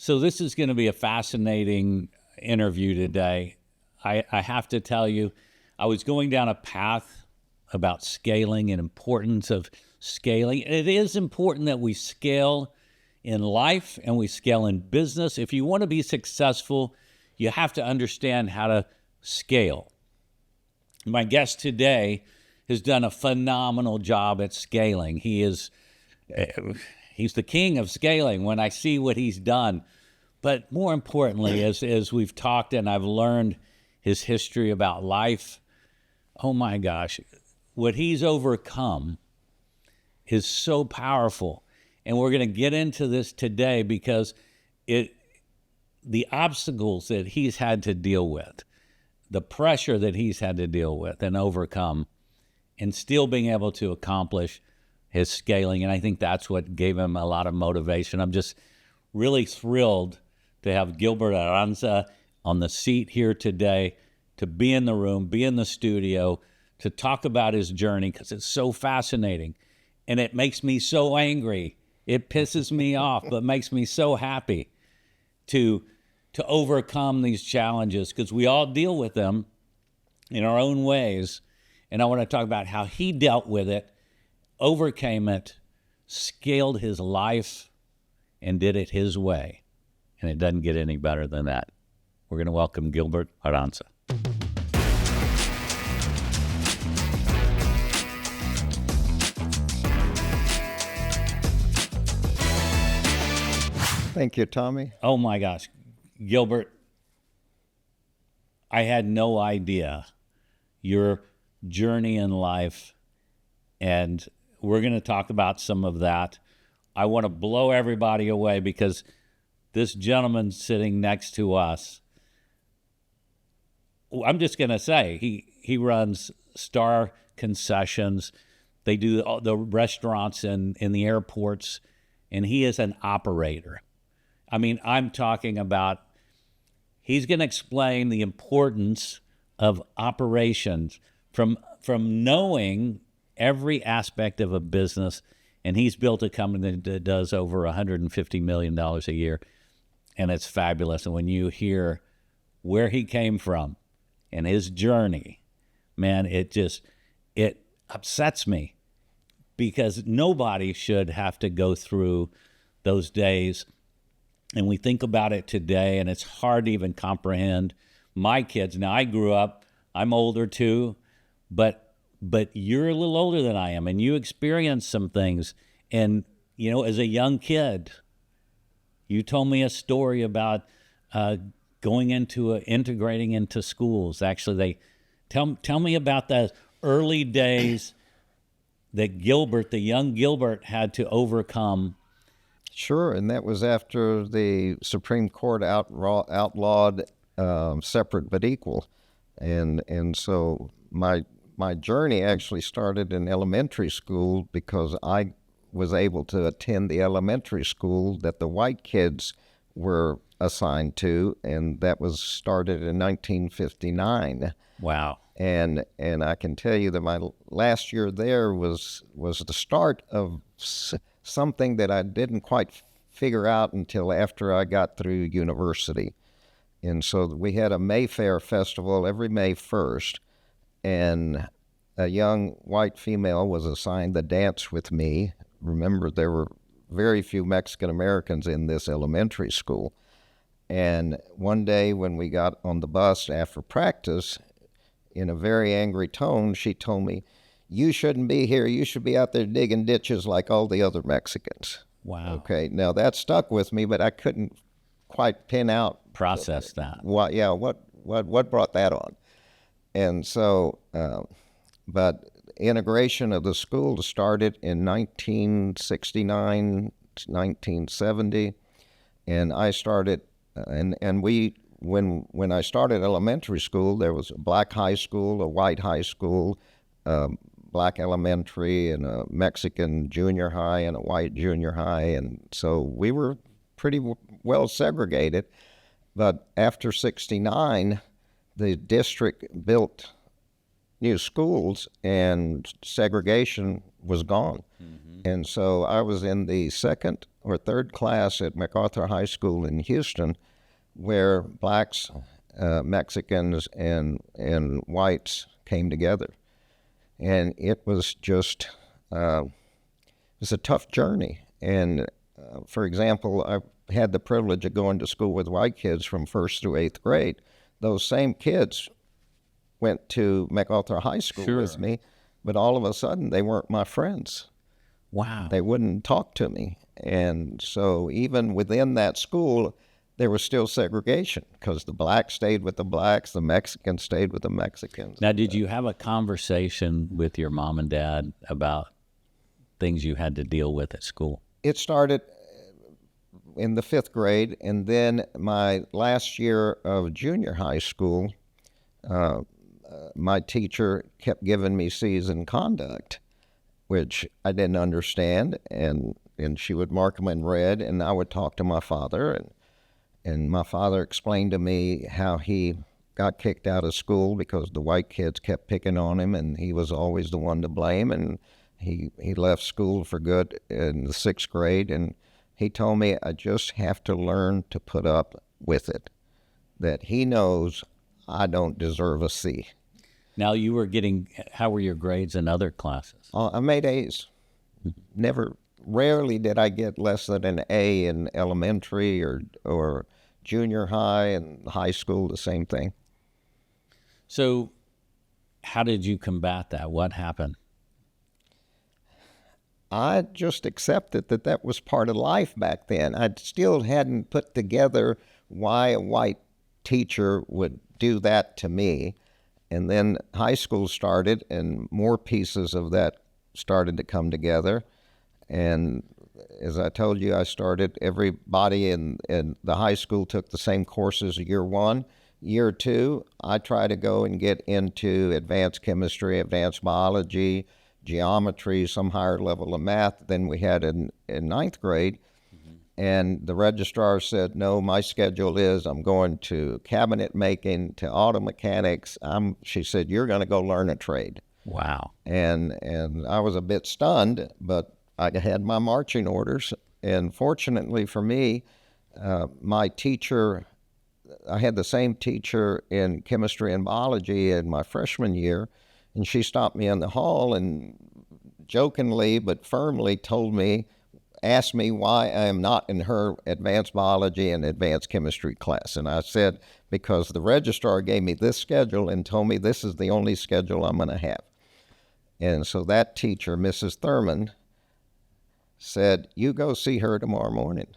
So this is going to be a fascinating interview today. I have to tell you, I was going down a path about scaling and importance of scaling. It is important that we scale in life and we scale in business. If you want to be successful, you have to understand how to scale. My guest today has done a phenomenal job at scaling. He's the king of scaling when I see what he's done. But more importantly, as we've talked and I've learned his history about life, oh my gosh, what he's overcome is so powerful. And we're going to get into this today because the obstacles that he's had to deal with, the pressure that he's had to deal with and overcome, and still being able to accomplish his scaling. And I think that's what gave him a lot of motivation. I'm just really thrilled to have Gilbert Aranza on the seat here today, to be in the room, be in the studio, to talk about his journey, because it's so fascinating. And it makes me so angry. It pisses me off, but makes me so happy to overcome these challenges, because we all deal with them in our own ways. And I want to talk about how he dealt with it, overcame it, scaled his life, and did it his way. And it doesn't get any better than that. We're going to welcome Gilbert Aranza. Thank you, Tommy. Oh my gosh, Gilbert, I had no idea your journey in life, and we're going to talk about some of that. I want to blow everybody away because this gentleman sitting next to us, I'm just going to say, he runs Star Concessions. They do the restaurants in the airports, and he is an operator. I mean, I'm talking about, he's going to explain the importance of operations from knowing every aspect of a business. And he's built a company that does over $150 million a year. And it's fabulous. And when you hear where he came from and his journey, man, it upsets me, because nobody should have to go through those days. And we think about it today, and it's hard to even comprehend. My kids, now I grew up, I'm older too, but you're a little older than I am, and you experienced some things. And, you know, as a young kid, you told me a story about integrating into schools. Actually, tell me about the early days that Gilbert, the young Gilbert, had to overcome. Sure, and that was after the Supreme Court outlawed separate but equal, and so my journey actually started in elementary school, because I was able to attend the elementary school that the white kids were assigned to, and that was started in 1959. Wow. And I can tell you that my last year there was the start of something that I didn't quite figure out until after I got through university. And so we had a Mayfair festival every May 1st, and a young white female was assigned the dance with me. Remember, there were very few Mexican Americans in this elementary school. And one day when we got on the bus after practice, in a very angry tone, she told me, "You shouldn't be here. You should be out there digging ditches like all the other Mexicans." Wow. Okay, now that stuck with me, but I couldn't quite process that. What brought that on? And so, but integration of the school started in 1969, 1970, and I started, and we, when I started elementary school, there was a black high school, a white high school, black elementary, and a Mexican junior high, and a white junior high, and so we were pretty well segregated. But after 69, the district built new schools, and segregation was gone. And so I was in the second or third class at MacArthur High School in Houston, where blacks, Mexicans, and whites came together. And it was just, it was a tough journey. And for example, I had the privilege of going to school with white kids from 1st through 8th grade. Those same kids went to MacArthur High School with me, but all of a sudden they weren't my friends. Wow. They wouldn't talk to me. And so even within that school, there was still segregation because the blacks stayed with the blacks, the Mexicans stayed with the Mexicans. Now, did you have a conversation with your mom and dad about things you had to deal with at school? It started in the 5th grade, and then my last year of junior high school, my teacher kept giving me C's in conduct, which I didn't understand, and she would mark them in red, and I would talk to my father, and my father explained to me how he got kicked out of school because the white kids kept picking on him, and he was always the one to blame, and he left school for good in the 6th grade, and he told me I just have to learn to put up with it, that he knows I don't deserve a C. Now, you were getting, how were your grades in other classes? I made A's. Rarely did I get less than an A in elementary or junior high, and high school, the same thing. So how did you combat that? What happened? I just accepted that that was part of life back then. I still hadn't put together why a white teacher would do that to me. And then high school started, and more pieces of that started to come together. And as I told you, I started, everybody in the high school took the same courses year 1. Year 2, I tried to go and get into advanced chemistry, advanced biology, geometry, some higher level of math than we had in 9th grade. And the registrar said, no, my schedule is I'm going to cabinet making, to auto mechanics. She said, you're going to go learn a trade. Wow. And I was a bit stunned, but I had my marching orders. And fortunately for me, my teacher, I had the same teacher in chemistry and biology in my freshman year, and she stopped me in the hall and jokingly but firmly asked me why I am not in her advanced biology and advanced chemistry class. And I said, because the registrar gave me this schedule and told me this is the only schedule I'm going to have. And so that teacher, Mrs. Thurman, said, you go see her tomorrow morning.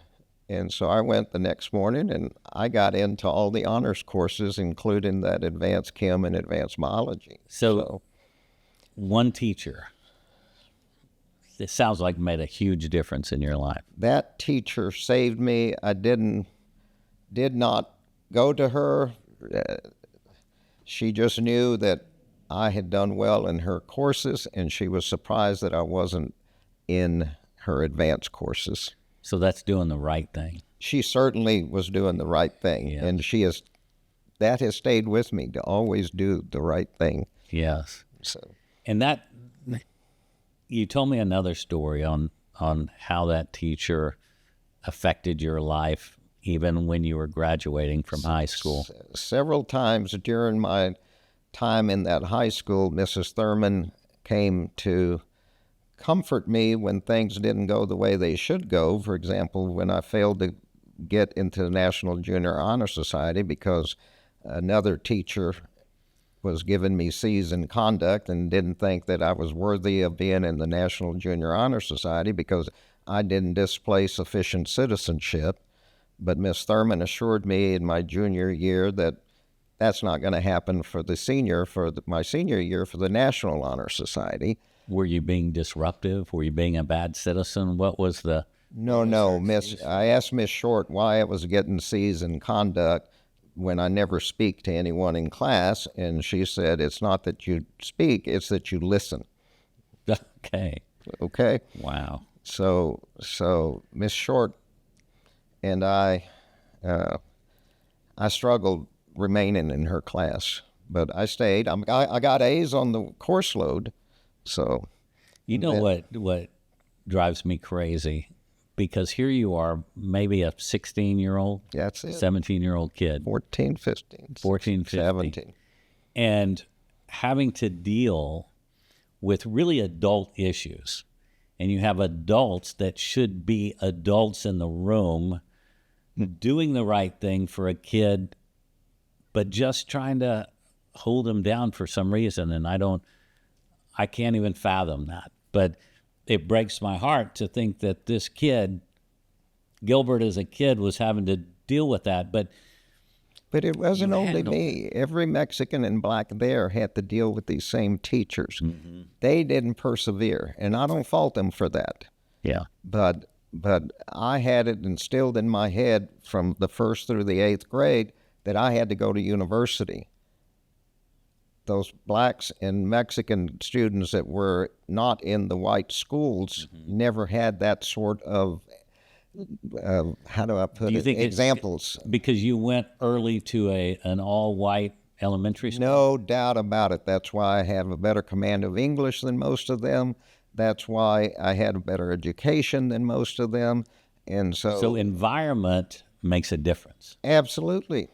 And so I went the next morning, and I got into all the honors courses, including that advanced chem and advanced biology. So one teacher, it sounds like made a huge difference in your life. That teacher saved me. I did not go to her. She just knew that I had done well in her courses, and she was surprised that I wasn't in her advanced courses. So that's doing the right thing. She certainly was doing the right thing, Yeah. and that has stayed with me, to always do the right thing. Yes. So, And that, you told me another story on how that teacher affected your life even when you were graduating from high school. Several times during my time in that high school, Mrs. Thurman came to comfort me when things didn't go the way they should go. For example, when I failed to get into the National Junior Honor Society because another teacher was giving me C's in conduct and didn't think that I was worthy of being in the National Junior Honor Society because I didn't display sufficient citizenship. But Miss Thurman assured me in my junior year that that's not going to happen for my senior year for the National Honor Society. Were you being disruptive? Were you being a bad citizen? What was the... No, Miss. I asked Miss Short why I was getting C's in conduct when I never speak to anyone in class, and she said, it's not that you speak, it's that you listen. Okay. Okay? Wow. So Miss Short and I struggled remaining in her class, but I stayed. I got A's on the course load, so... You know what drives me crazy? Because here you are, maybe a 16-year-old, That's it. 17-year-old kid, 14, 15, 14, 15, 17. and having to deal with really adult issues. And you have adults that should be adults in the room doing the right thing for a kid, but just trying to hold him down for some reason. And I can't even fathom that. But it breaks my heart to think that this kid, Gilbert as a kid, was having to deal with that. But it wasn't only handled me. Every Mexican and black there had to deal with these same teachers. Mm-hmm. They didn't persevere, and I don't fault them for that. Yeah. But I had it instilled in my head from the 1st through the 8th grade that I had to go to university. Those blacks and Mexican students that were not in the white schools never had that sort of, how do I put Do you it, think it's examples. because you went early to an all-white elementary school? No doubt about it. That's why I have a better command of English than most of them. That's why I had a better education than most of them. And So environment makes a difference. absolutely,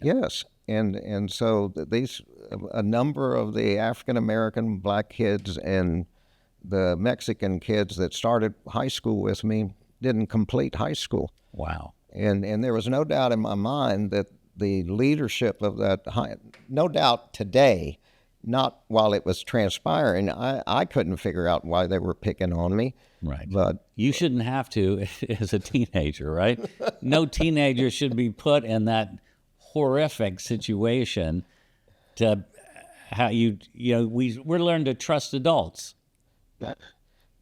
yes. And so a number of the African American black kids and the Mexican kids that started high school with me didn't complete high school. Wow. And there was no doubt in my mind that the leadership of that no doubt today, not while it was transpiring, I couldn't figure out why they were picking on me. Right. But you shouldn't have to as a teenager, right? No teenager should be put in that horrific situation to how we're learned to trust adults,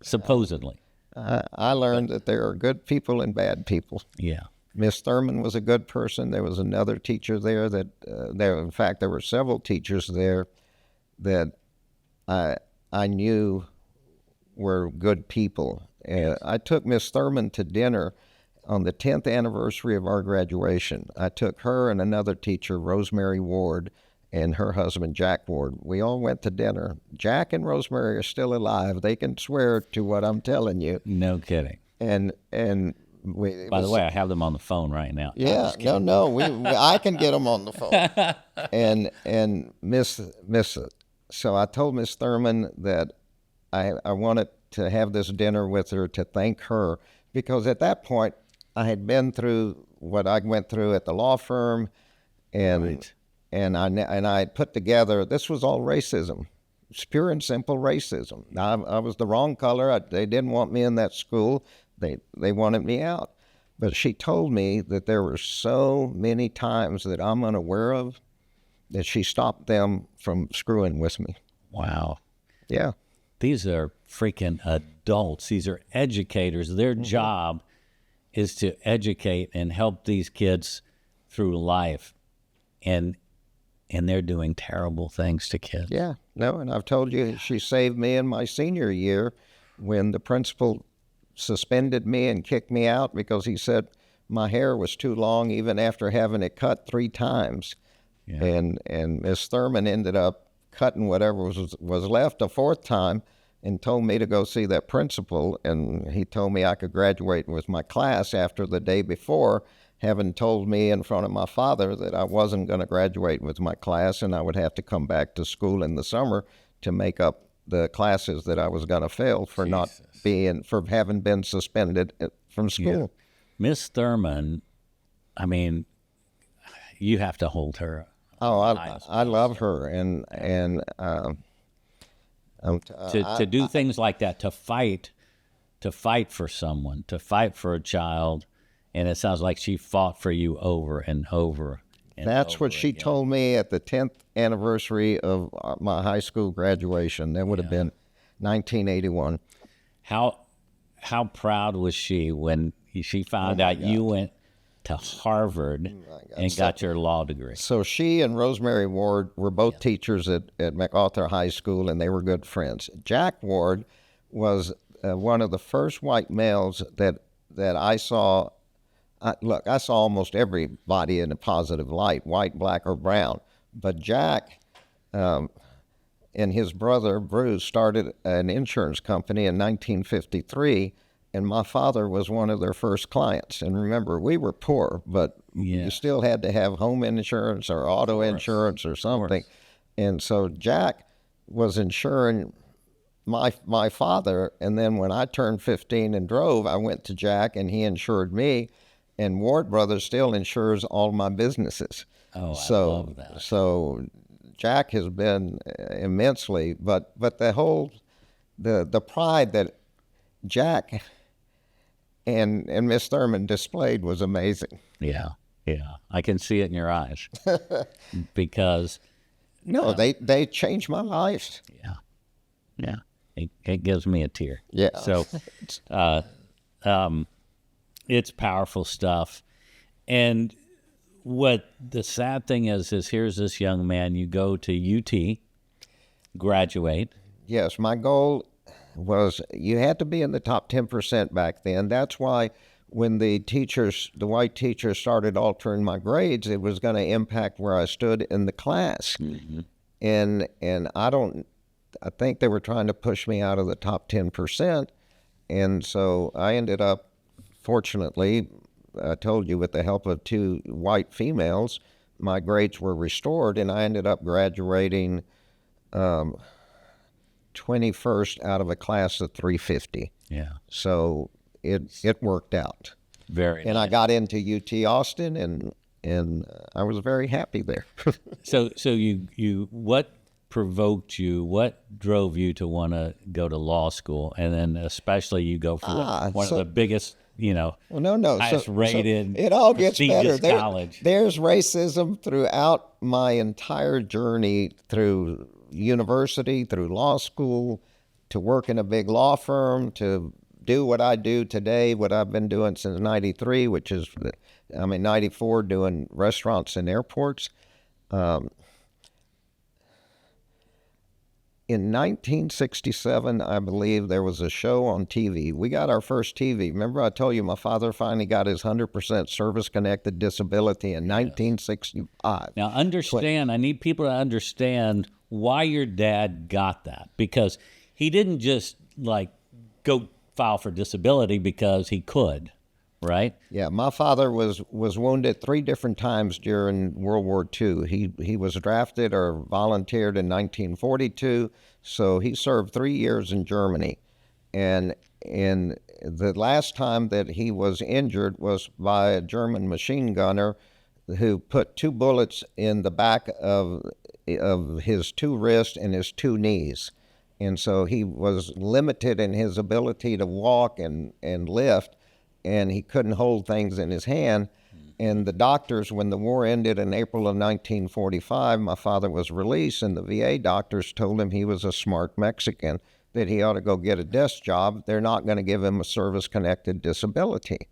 supposedly. I learned that there are good people and bad people. Yeah. Miss Thurman was a good person. There was another teacher there in fact, there were several teachers there that I knew were good people. I took Miss Thurman to dinner on the 10th anniversary of our graduation. I took her and another teacher, Rosemary Ward, and her husband, Jack Ward. We all went to dinner. Jack and Rosemary are still alive. They can swear to what I'm telling you. No kidding. And By the way, I have them on the phone right now. yeah, no, I can get them on the phone. And so I told Miss Thurman that I wanted to have this dinner with her to thank her, because at that point I had been through what I went through at the law firm, and Right. and I put together, this was all racism. It's pure and simple racism. I was the wrong color. They didn't want me in that school. They wanted me out. But she told me that there were so many times that I'm unaware of that she stopped them from screwing with me. Wow. Yeah. These are freaking adults. These are educators. Their job is to educate and help these kids through life. And they're doing terrible things to kids. Yeah. No, and I've told you, she saved me in my senior year when the principal suspended me and kicked me out because he said my hair was too long even after having it cut 3 times. Yeah. And Miss Thurman ended up cutting whatever was left a 4th time and told me to go see that principal, and he told me I could graduate with my class after the day before, having told me in front of my father that I wasn't going to graduate with my class and I would have to come back to school in the summer to make up the classes that I was going to fail for for having been suspended from school. Yeah. Miss Thurman, I mean, you have to hold her. Oh, I love her, and to do things like that, to fight for someone, to fight for a child, and it sounds like she fought for you over and over. That's what she told me at the 10th anniversary of my high school graduation. That would have been 1981. How proud was she when she found out you went to Harvard and got your law degree? So she and Rosemary Ward were both teachers at MacArthur High School, and they were good friends. Jack Ward was one of the first white males that I saw. Look, I saw almost everybody in a positive light, white, black, or brown. But Jack, and his brother Bruce started an insurance company in 1953, and my father was one of their first clients. And remember, we were poor, but you still had to have home insurance or auto insurance or something. And so Jack was insuring my father, and then when I turned 15 and drove, I went to Jack and he insured me, and Ward Brothers still insures all my businesses. Oh, I love that. So Jack has been immensely, but the pride that Jack and Miss Thurman displayed was amazing. Yeah, I can see it in your eyes because no, they changed my life. Yeah. It gives me a tear. Yeah. So, it's powerful stuff. And what the sad thing is here's this young man, you go to UT, graduate. Yes, my goal was you had to be in the top 10% back then. That's why when the white teachers started altering my grades, it was going to impact where I stood in the class. Mm-hmm. And I think they were trying to push me out of the top 10%. And so I ended up, fortunately, I told you, with the help of 2 white females, my grades were restored, and I ended up graduating 21st out of a class of 350. Yeah. So it worked out. Very and nice. I got into UT Austin, and I was very happy there. So you what provoked you? What drove you to want to go to law school, and then especially you go for one of the biggest, highest rated, it all gets better. College. There's racism throughout my entire journey, through university, through law school, to work in a big law firm, to do what I do today, what I've been doing since '93, which is, '94, doing restaurants and airports. In 1967, I believe, there was a show on TV. We got our first TV. Remember I told you my father finally got his 100% service-connected disability in 1965. Now, I need people to understand why your dad got that, because he didn't just, go file for disability because he could, right? Yeah, my father was wounded 3 different times during World War II. He was drafted or volunteered in 1942, so he served 3 years in Germany. And the last time that he was injured was by a German machine gunner who put 2 bullets in the back of his 2 wrists and his 2 knees. And so he was limited in his ability to walk and lift, and he couldn't hold things in his hand. And the doctors, when the war ended in April of 1945, my father was released, and the VA doctors told him he was a smart Mexican, that he ought to go get a desk job. They're not going to give him a service-connected disability.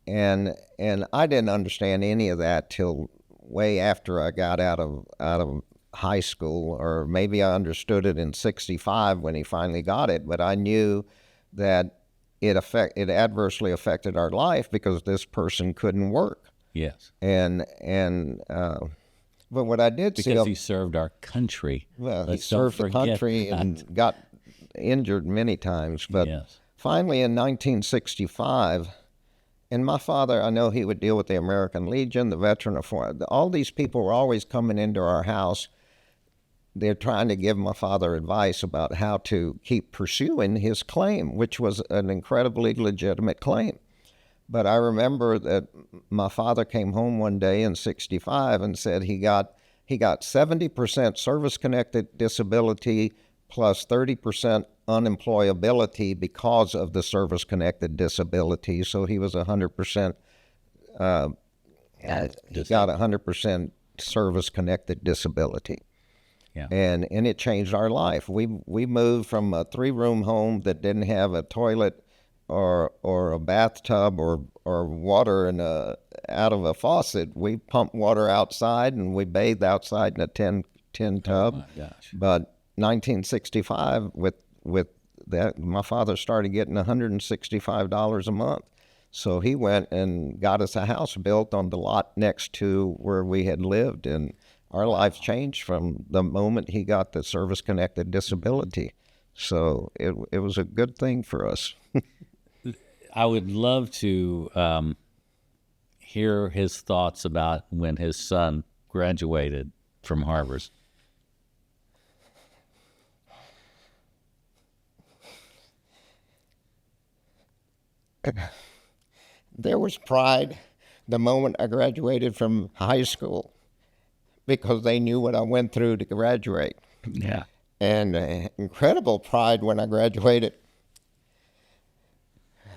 And I didn't understand any of that till way after I got out of high school, or maybe I understood it in '65 when he finally got it. But I knew that it adversely affected our life because this person couldn't work. Yes. But what I did see, because he served our country. Well, he served the country and got injured many times. But finally in 1965, and my father, I know he would deal with the American Legion, the Veteran of all these people were always coming into our house. They're trying to give my father advice about how to keep pursuing his claim, which was an incredibly legitimate claim. But I remember that my father came home one day in '65 and said he got 70% service-connected disability plus 30% unemployability because of the service-connected disability. So he was 100%. He got 100% service-connected disability. Yeah. And it changed our life. We moved from a 3-room home that didn't have a toilet or a bathtub or water out of a faucet. We pumped water outside and we bathed outside in a tin tub. Oh my gosh. But 1965, with that, my father started getting $165 a month. So he went and got us a house built on the lot next to where we had lived, and our lives changed from the moment he got the service-connected disability. So it was a good thing for us. I would love to hear his thoughts about when his son graduated from Harvard. There was pride the moment I graduated from high school because they knew what I went through to graduate. Yeah. And incredible pride when I graduated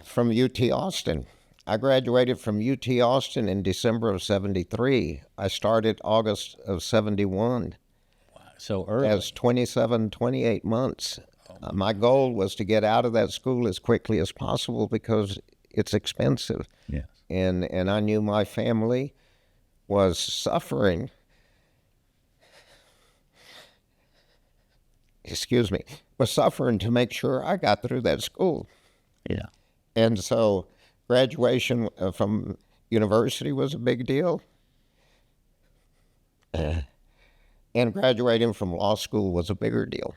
from UT Austin. I graduated from UT Austin in December of 73. I started August of 71. So early. As 27, 28 months. My goal was to get out of that school as quickly as possible because it's expensive. Yes. And I knew my family was suffering. Was suffering to make sure I got through that school. Yeah. And so graduation from university was a big deal. And graduating from law school was a bigger deal.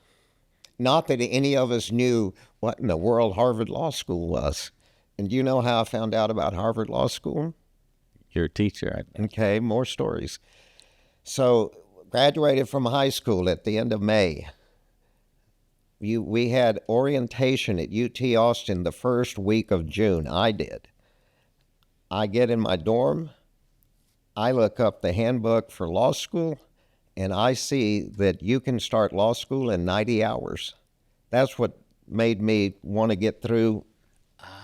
Not that any of us knew what in the world Harvard Law School was. And do you know how I found out about Harvard Law School? Your teacher. Okay, more stories. So graduated from high school at the end of May. We had orientation at UT Austin the first week of June. I did. I get in my dorm. I look up the handbook for law school, and I see that you can start law school in 90 hours. That's what made me want to get through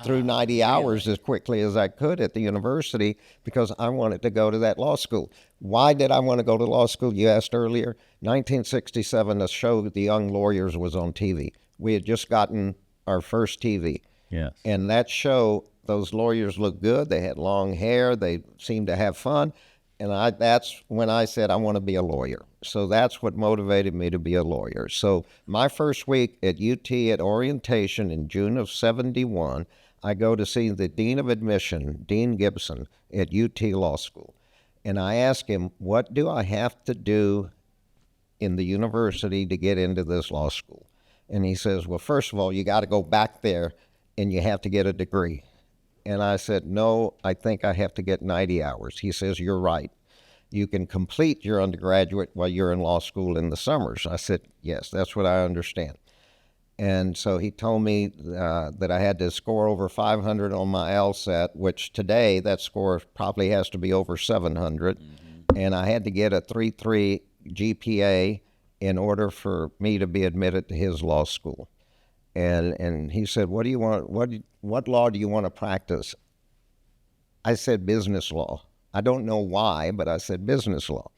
90 hours as quickly as I could at the university because I wanted to go to that law school. Why did I want to go to law school? You asked earlier. 1967, the show The Young Lawyers was on TV. We had just gotten our first TV. Yes. And that show, those lawyers looked good. They had long hair. They seemed to have fun. And that's when I said I want to be a lawyer. So that's what motivated me to be a lawyer. So my first week at UT at orientation in June of 71, I go to see the Dean of Admission, Dean Gibson, at UT Law School. And I ask him, what do I have to do in the university to get into this law school? And he says, well, first of all, you got to go back there and you have to get a degree. And I said, no, I think I have to get 90 hours. He says, you're right. You can complete your undergraduate while you're in law school in the summers. I said, yes, that's what I understand. And so he told me that I had to score over 500 on my LSAT, which today that score probably has to be over 700. Mm-hmm. And I had to get a 3.3 GPA in order for me to be admitted to his law school. And he said, what do you want? What law do you want to practice? I said business law. I don't know why, but I said business law.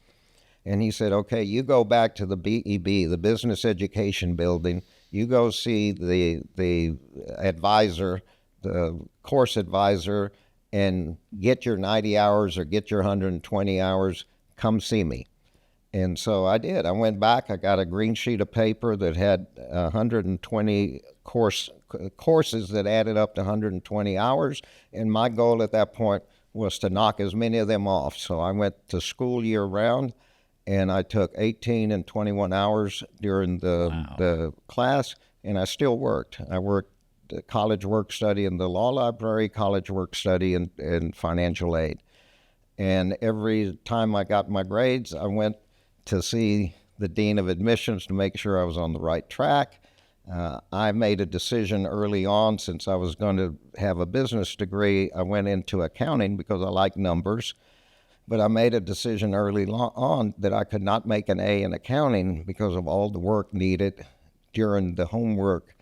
And he said, okay, you go back to the BEB, the Business Education Building. You go see the advisor, the course advisor, and get your 90 hours or get your 120 hours. Come see me. And so I did. I went back. I got a green sheet of paper that had 120 courses that added up to 120 hours. And my goal at that point was to knock as many of them off. So I went to school year round, and I took 18 and 21 hours during the class, and I still worked. I worked college work study in the law library, college work study in financial aid. And every time I got my grades, I went to see the Dean of Admissions to make sure I was on the right track. I made a decision early on, since I was going to have a business degree, I went into accounting because I like numbers. But I made a decision early on that I could not make an A in accounting because of all the work needed during the homework.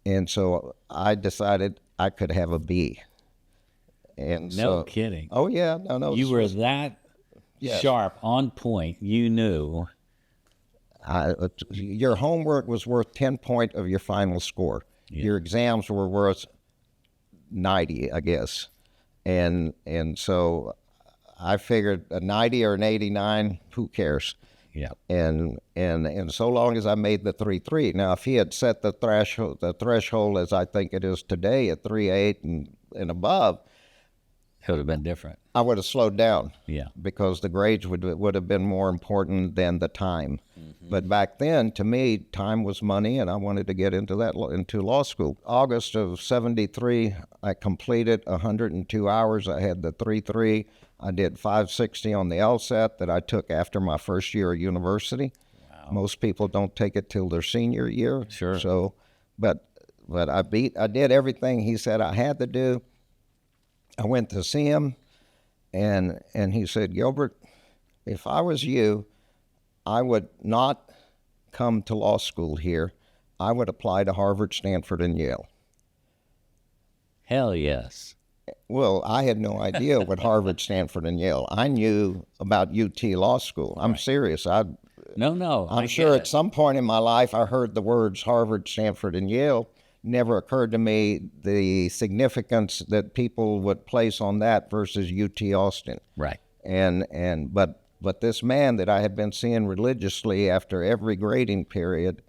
And so I decided I could have a B. And no kidding. Oh, yeah. No. You were that Yes. sharp, on point. You knew. Your homework was worth 10 points of your final score. Yeah. Your exams were worth 90, I guess. And so I figured a 90 or an 89, who cares? Yeah. And so long as I made the 3.3. Now, if he had set the threshold as I think it is today at 3.8 and above, It would have been different. I would have slowed down. Yeah. Because the grades would have been more important than the time. But back then, to me, time was money, and I wanted to get into law school. August of '73, I completed 102 hours. I had the 3.3. I did 560 on the LSAT that I took after my first year of university. Wow. Most people don't take it till their senior year. Sure. So, but I did everything he said I had to do. I went to see him, and he said, Gilbert, if I was you, I would not come to law school here. I would apply to Harvard, Stanford, and Yale. Hell yes. Well, I had no idea what Harvard, Stanford, and Yale. I knew about UT Law School. I'm serious. No. I'm sure at some point in my life I heard the words Harvard, Stanford, and Yale. Never occurred to me the significance that people would place on that versus UT Austin. Right. But this man that I had been seeing religiously after every grading period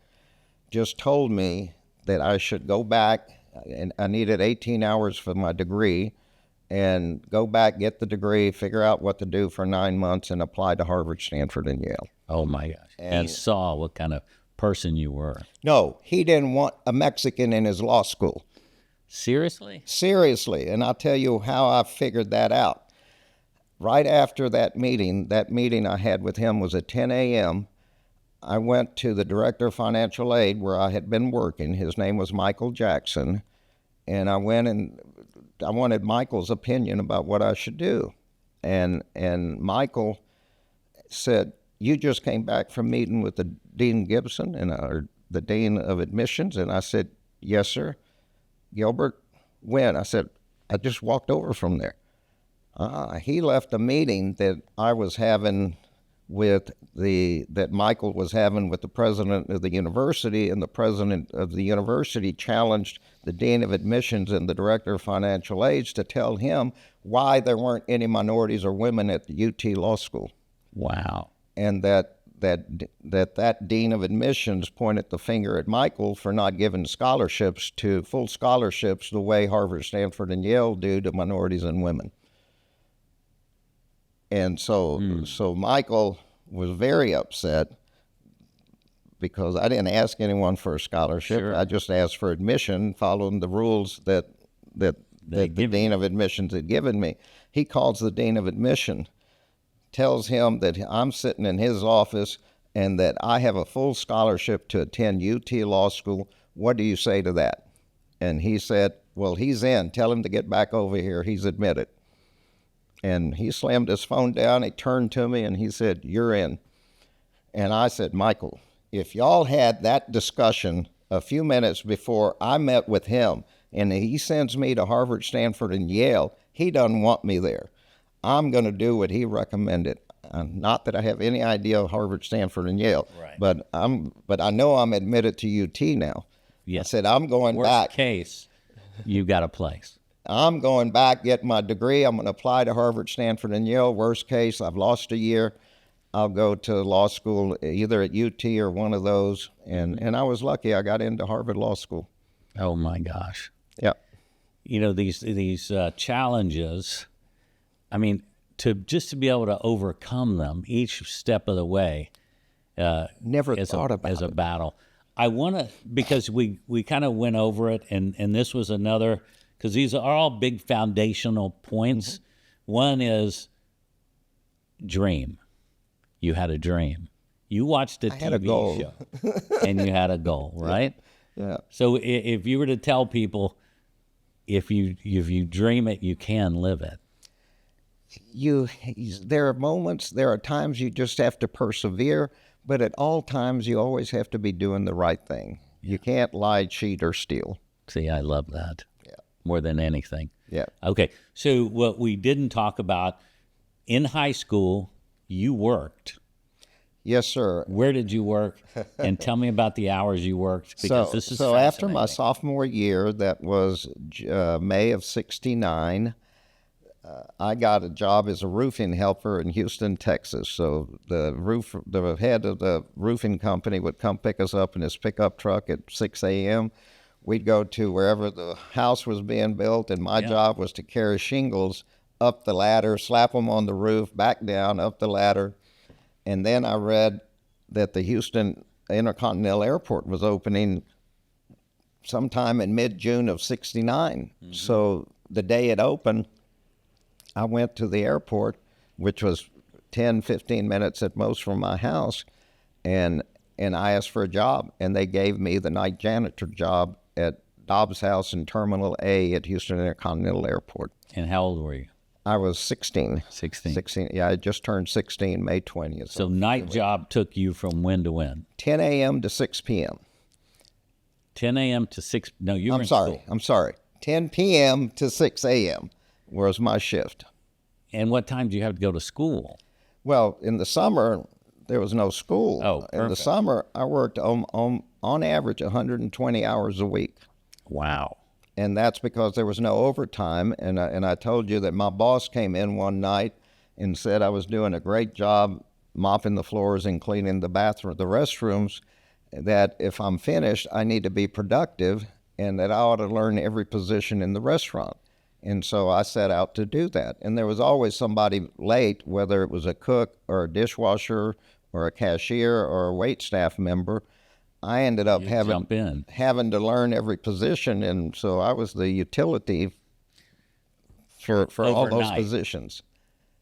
just told me that I should go back, and I needed 18 hours for my degree, and go back, get the degree, figure out what to do for 9 months, and apply to Harvard, Stanford, and Yale. Oh, my gosh. He saw what kind of person you were. No, he didn't want a Mexican in his law school. Seriously? Seriously, and I'll tell you how I figured that out. Right after that meeting I had with him was at 10 a.m., I went to the director of financial aid where I had been working. His name was Michael Jackson, and I went and I wanted Michael's opinion about what I should do. And Michael said, you just came back from meeting with the Dean Gibson, or the Dean of Admissions? And I said, yes, sir. Gilbert, when? I said, I just walked over from there. He left a meeting that I was having that Michael was having with the president of the university, and the president of the university challenged the dean of admissions and the director of financial aids to tell him why there weren't any minorities or women at the UT Law School. Wow. And that dean of admissions pointed the finger at Michael for not giving full scholarships the way Harvard, Stanford, and Yale do to minorities and women. And so Michael was very upset because I didn't ask anyone for a scholarship. Sure. I just asked for admission, following the rules that the dean of admissions had given me. He calls the dean of admission, tells him that I'm sitting in his office and that I have a full scholarship to attend UT Law School. What do you say to that? And he said, well, he's in. Tell him to get back over here. He's admitted. And he slammed his phone down. He turned to me and he said, you're in. And I said, Michael, if y'all had that discussion a few minutes before I met with him and he sends me to Harvard, Stanford, and Yale, he doesn't want me there. I'm going to do what he recommended. Not that I have any idea of Harvard, Stanford, and Yale, right. but I know I'm admitted to UT now. Yes. I said, I'm going back. Worst case, you got a place. I'm going back, get my degree. I'm going to apply to Harvard, Stanford, and Yale. Worst case, I've lost a year. I'll go to law school either at UT or one of those. And I was lucky. I got into Harvard Law School. Oh, my gosh. Yeah. You know, these challenges, I mean, to be able to overcome them each step of the way Never thought about as a battle. I want to, because we kind of went over it, and this was another, because these are all big foundational points. Mm-hmm. One is dream. You had a dream. You watched a TV show, and you had a goal, right? Yeah. So if you were to tell people, if you dream it, you can live it. There are moments, there are times you just have to persevere, but at all times you always have to be doing the right thing. Yeah. You can't lie, cheat, or steal. See, I love that. Yeah. More than anything. Yeah. Okay, so what we didn't talk about, in high school, you worked. Yes, sir. Where did you work? And tell me about the hours you worked, because this is so after my sophomore year, that was May of '69, I got a job as a roofing helper in Houston, Texas. So the head of the roofing company would come pick us up in his pickup truck at 6 a.m. We'd go to wherever the house was being built, and my job was to carry shingles up the ladder, slap them on the roof, back down, up the ladder. And then I read that the Houston Intercontinental Airport was opening sometime in mid-June of '69. Mm-hmm. So the day it opened, I went to the airport, which was 10, 15 minutes at most from my house, and I asked for a job, and they gave me the night janitor job at Dobbs House in Terminal A at Houston Intercontinental Airport. And how old were you? I was 16. 16. 16. Yeah, I just turned 16 May 20th. So night job took you from when to when? 10 a.m. to 6 p.m. 10 a.m. to 6. No, you were in school. I'm sorry. 10 p.m. to 6 a.m. was my shift. And what time do you have to go to school? Well, in the summer, there was no school. Oh, perfect. In the summer, I worked on average 120 hours a week. Wow. And that's because there was no overtime. And I told you that my boss came in one night and said I was doing a great job mopping the floors and cleaning the restrooms, that if I'm finished, I need to be productive and that I ought to learn every position in the restaurant. And so I set out to do that. And there was always somebody late, whether it was a cook or a dishwasher or a cashier or a waitstaff member. I ended up having to learn every position, and so I was the utility for all those positions.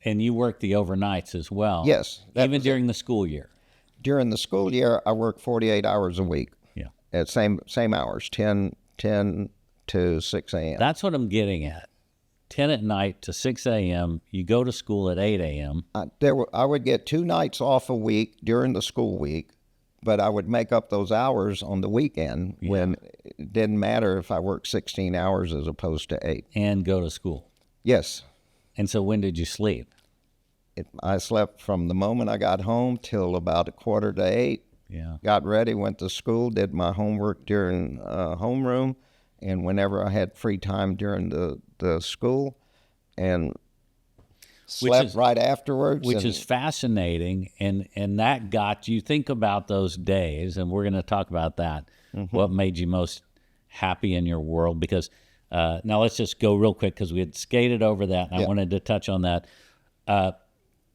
And you worked the overnights as well? Yes. Even during the school year? During the school year, I worked 48 hours a week. Yeah. At same hours, 10 to 6 a.m. That's what I'm getting at. 10 at night to 6 a.m. You go to school at 8 a.m. I would get 2 nights off a week during the school week, but I would make up those hours on the weekend when it didn't matter if I worked 16 hours as opposed to 8. And go to school. Yes. And so when did you sleep? I slept from the moment I got home till about 7:45. Yeah. Got ready, went to school, did my homework during homeroom, and whenever I had free time during the school, and slept right afterwards. Which is fascinating, and that got you, think about those days, and we're going to talk about that. Mm-hmm. What made you most happy in your world? Because now let's just go real quick because we had skated over that, and I wanted to touch on that.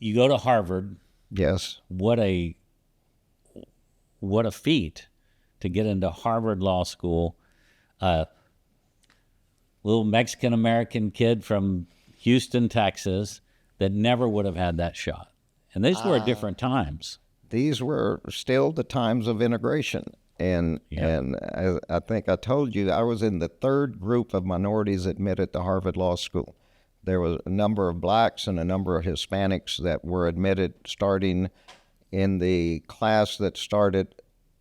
You go to Harvard. Yes. What a feat to get into Harvard Law School. Little Mexican-American kid from Houston, Texas, that never would have had that shot. And these were different times. These were still the times of integration. And I think I told you, I was in the 3rd group of minorities admitted to Harvard Law School. There was a number of blacks and a number of Hispanics that were admitted starting in the class that started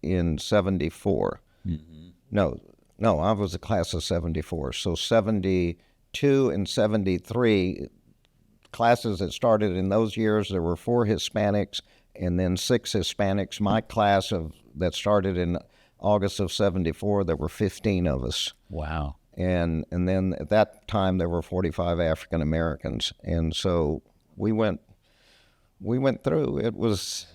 in 74. Mm-hmm. No, I was a class of 74. So 72 and 73, classes that started in those years, there were 4 Hispanics and then 6 Hispanics. My class that started in August of 74, there were 15 of us. Wow. And then at that time there were 45 African Americans, and so we went through. It was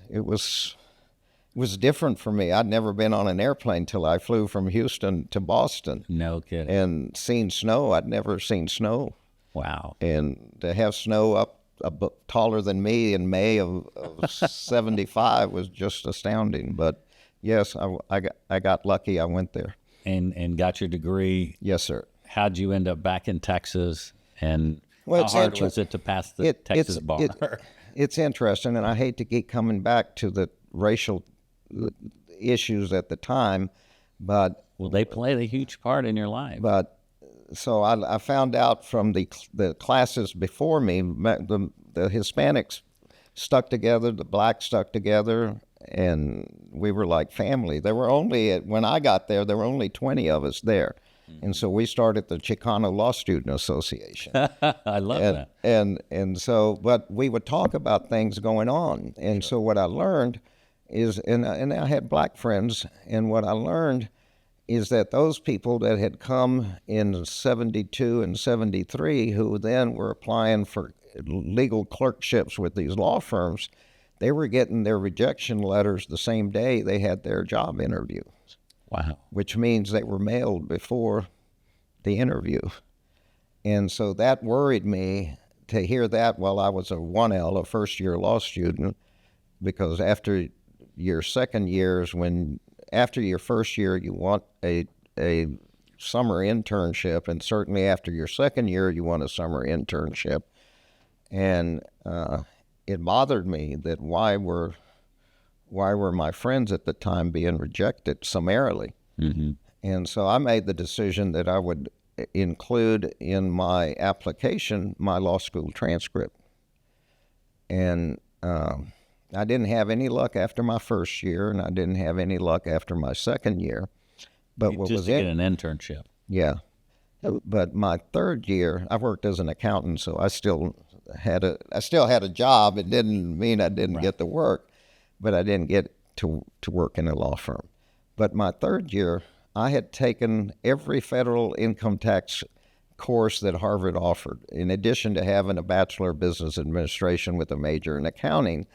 different for me. I'd never been on an airplane till I flew from Houston to Boston. No kidding. And seen snow. I'd never seen snow. Wow. And to have snow up taller than me in May of 75 was just astounding. But yes, I got lucky. I went there. And got your degree. Yes, sir. How'd you end up back in Texas? And how hard was it to pass the Texas bar? It's interesting, and I hate to keep coming back to the racial issues at the time, but... Well, they played a huge part in your life. But so I found out from the classes before me, the Hispanics stuck together, the blacks stuck together, and we were like family. When I got there were only 20 of us there. Mm-hmm. And so we started the Chicano Law Student Association. I love that. And so, but we would talk about things going on. And so what I learned is, and I had black friends, and what I learned is that those people that had come in 72 and 73, who then were applying for legal clerkships with these law firms, they were getting their rejection letters the same day they had their job interview. Wow. Which means they were mailed before the interview. And so that worried me to hear that while I was a 1L, a first-year law student, because after your second year is when, after your first year, you want a summer internship, and certainly after your second year, you want a summer internship. And it bothered me that why were my friends at the time being rejected summarily? Mm-hmm. And so I made the decision that I would include in my application my law school transcript. And I didn't have any luck after my first year, and I didn't have any luck after my second year. But what Just was to it? get an internship. Yeah. But my third year, I worked as an accountant, so I still had a job. It didn't mean I didn't get the work, but I didn't get to work in a law firm. But my third year, I had taken every federal income tax course that Harvard offered, in addition to having a Bachelor of Business Administration with a major in accounting.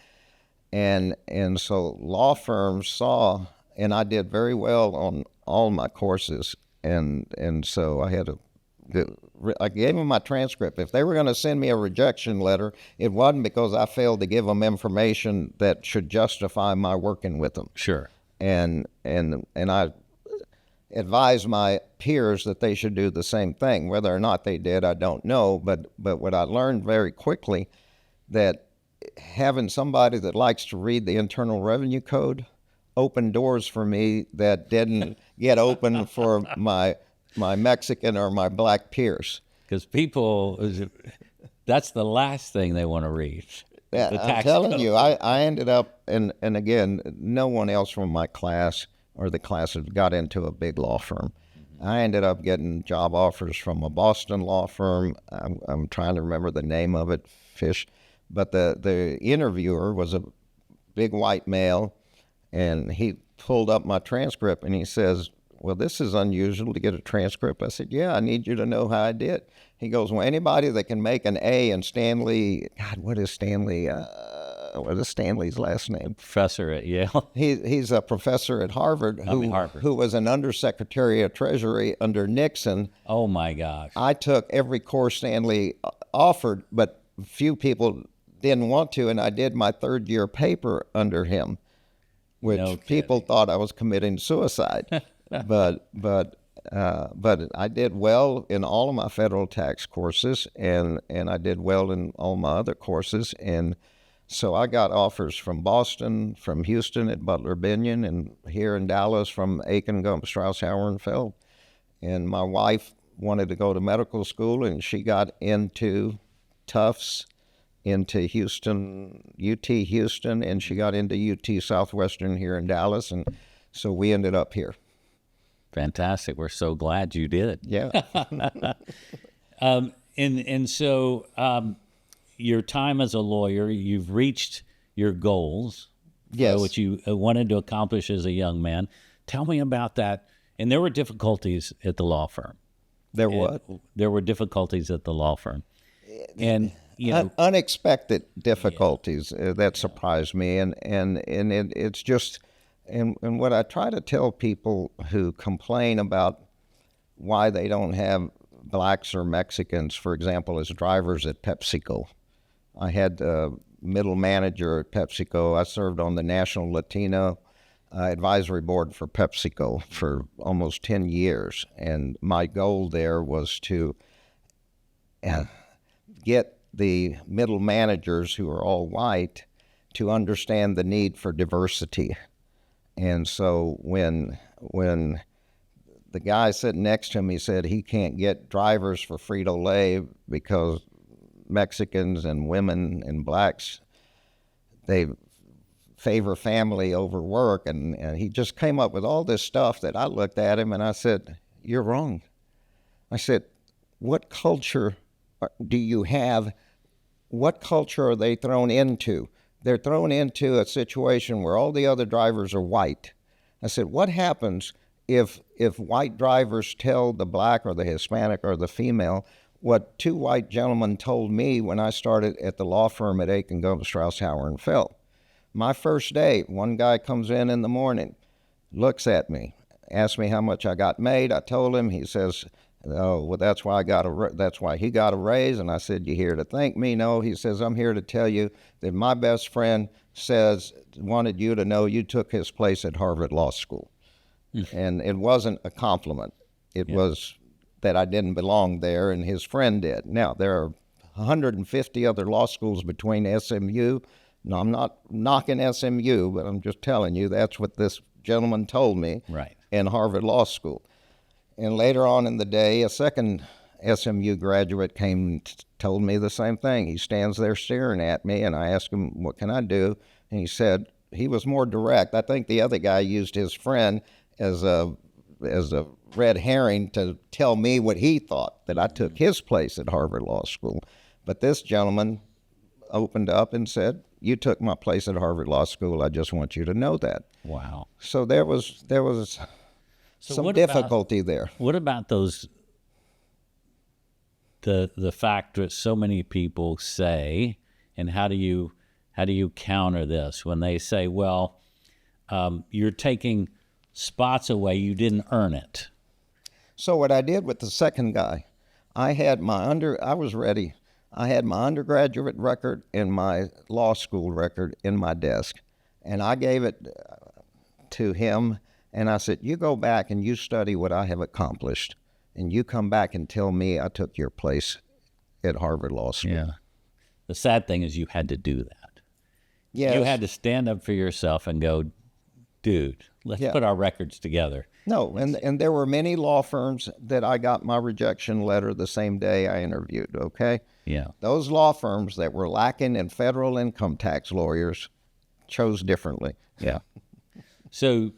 And so law firms saw, and I did very well on all my courses, and so I gave them my transcript. If they were going to send me a rejection letter, it wasn't because I failed to give them information that should justify my working with them. Sure. And I advised my peers that they should do the same thing. Whether or not they did, I don't know. But what I learned very quickly, that having somebody that likes to read the Internal Revenue Code opened doors for me that didn't get open for my Mexican or my black peers. Because people, that's the last thing they want to read. Yeah, The I'm tax telling code. you, I ended up, and again, no one else from my class or the classes got into a big law firm. I ended up getting job offers from a Boston law firm. I'm trying to remember the name of it, Fish. But the interviewer was a big white male, and he pulled up my transcript and he says, "Well, this is unusual to get a transcript." I said, "Yeah, I need you to know how I did." He goes, "Well, anybody that can make an A in Stanley," God, what is Stanley? What is Stanley's last name? Professor at Yale. He's a professor at Harvard who was an undersecretary of Treasury under Nixon. Oh my gosh. I took every course Stanley offered, but few people didn't want to, and I did my third year paper under him, which No people thought I was committing suicide. but I did well in all of my federal tax courses, and I did well in all my other courses. And so I got offers from Boston, from Houston at Butler Binion, and here in Dallas from Aiken, Gump, Strauss, Hauer, and Feld. And my wife wanted to go to medical school, and she got into Tufts, into Houston, UT Houston, and she got into UT Southwestern here in Dallas, and so we ended up here. Fantastic. We're so glad you did. Yeah. And so your time as a lawyer, you've reached your goals, Yes. which you wanted to accomplish as a young man. Tell me about that. And there were difficulties at the law firm. There what? There were difficulties at the law firm. And, you know, Unexpected difficulties that surprised me, and it's just, and what I try to tell people who complain about why they don't have blacks or Mexicans, for example, as drivers at PepsiCo. I had a middle manager at PepsiCo. I served on the National Latino Advisory Board for PepsiCo for almost 10 years, and my goal there was to get the middle managers, who are all white, to understand the need for diversity. And so when the guy sitting next to me said he can't get drivers for Frito-Lay because Mexicans and women and blacks, they favor family over work, and he just came up with all this stuff that I looked at him and I said, "You're wrong." I said, "What culture do you have? What culture are they thrown into? They're thrown into a situation where all the other drivers are white." I said, "What happens if white drivers tell the black or the Hispanic or the female what two white gentlemen told me when I started at the law firm at Aiken, Gump, Strauss, Hauer, and Feld? My first day, one guy comes in the morning, looks at me, asks me how much I got made. I told him. He says, Oh, well, that's why that's why he got a raise. And I said, "You here to thank me?" No, he says, "I'm here to tell you that my best friend wanted you to know you took his place at Harvard Law School." And it wasn't a compliment. It was that I didn't belong there and his friend did. Now, there are 150 other law schools between SMU. No, I'm not knocking SMU, but I'm just telling you that's what this gentleman told me. Right. In Harvard Law School. And later on in the day, a second SMU graduate came and told me the same thing. He stands there staring at me, and I asked him, "What can I do?" And he said, he was more direct. I think the other guy used his friend as a red herring to tell me what he thought, that I took his place at Harvard Law School. But this gentleman opened up and said, "You took my place at Harvard Law School. I just want you to know that." Wow. So there was some difficulty there. What about those, the fact that so many people say, and how do you counter this when they say, well, you're taking spots away, you didn't earn it? So what I did with the second guy, I was ready. I had my undergraduate record and my law school record in my desk, and I gave it to him. And I said, "You go back and you study what I have accomplished, and you come back and tell me I took your place at Harvard Law School." Yeah. The sad thing is you had to do that. Yes. You had to stand up for yourself and go, dude, let's put our records together. No, and there were many law firms that I got my rejection letter the same day I interviewed, okay? Yeah. Those law firms that were lacking in federal income tax lawyers chose differently. Yeah. So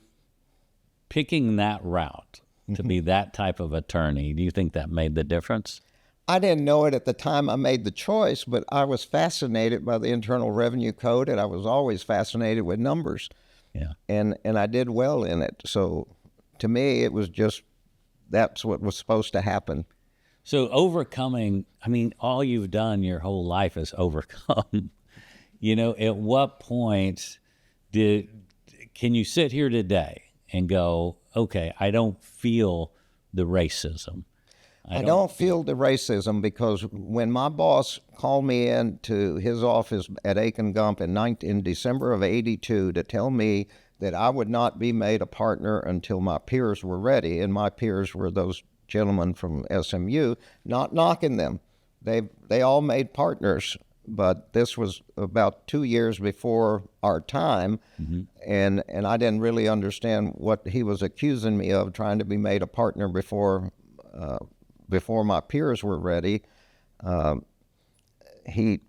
picking that route to be that type of attorney, do you think that made the difference? I didn't know it at the time I made the choice, but I was fascinated by the Internal Revenue Code, and I was always fascinated with numbers. Yeah. And I did well in it. So to me, it was just, that's what was supposed to happen. So overcoming, I mean, all you've done your whole life is overcome. At what point can you sit here today and go, okay, I don't feel the racism? I don't feel the racism because when my boss called me into his office at Aiken Gump in December of '82 to tell me that I would not be made a partner until my peers were ready, and my peers were those gentlemen from SMU, not knocking them. They all made partners, but this was about 2 years before our time, and I didn't really understand what he was accusing me of, trying to be made a partner before my peers were ready. He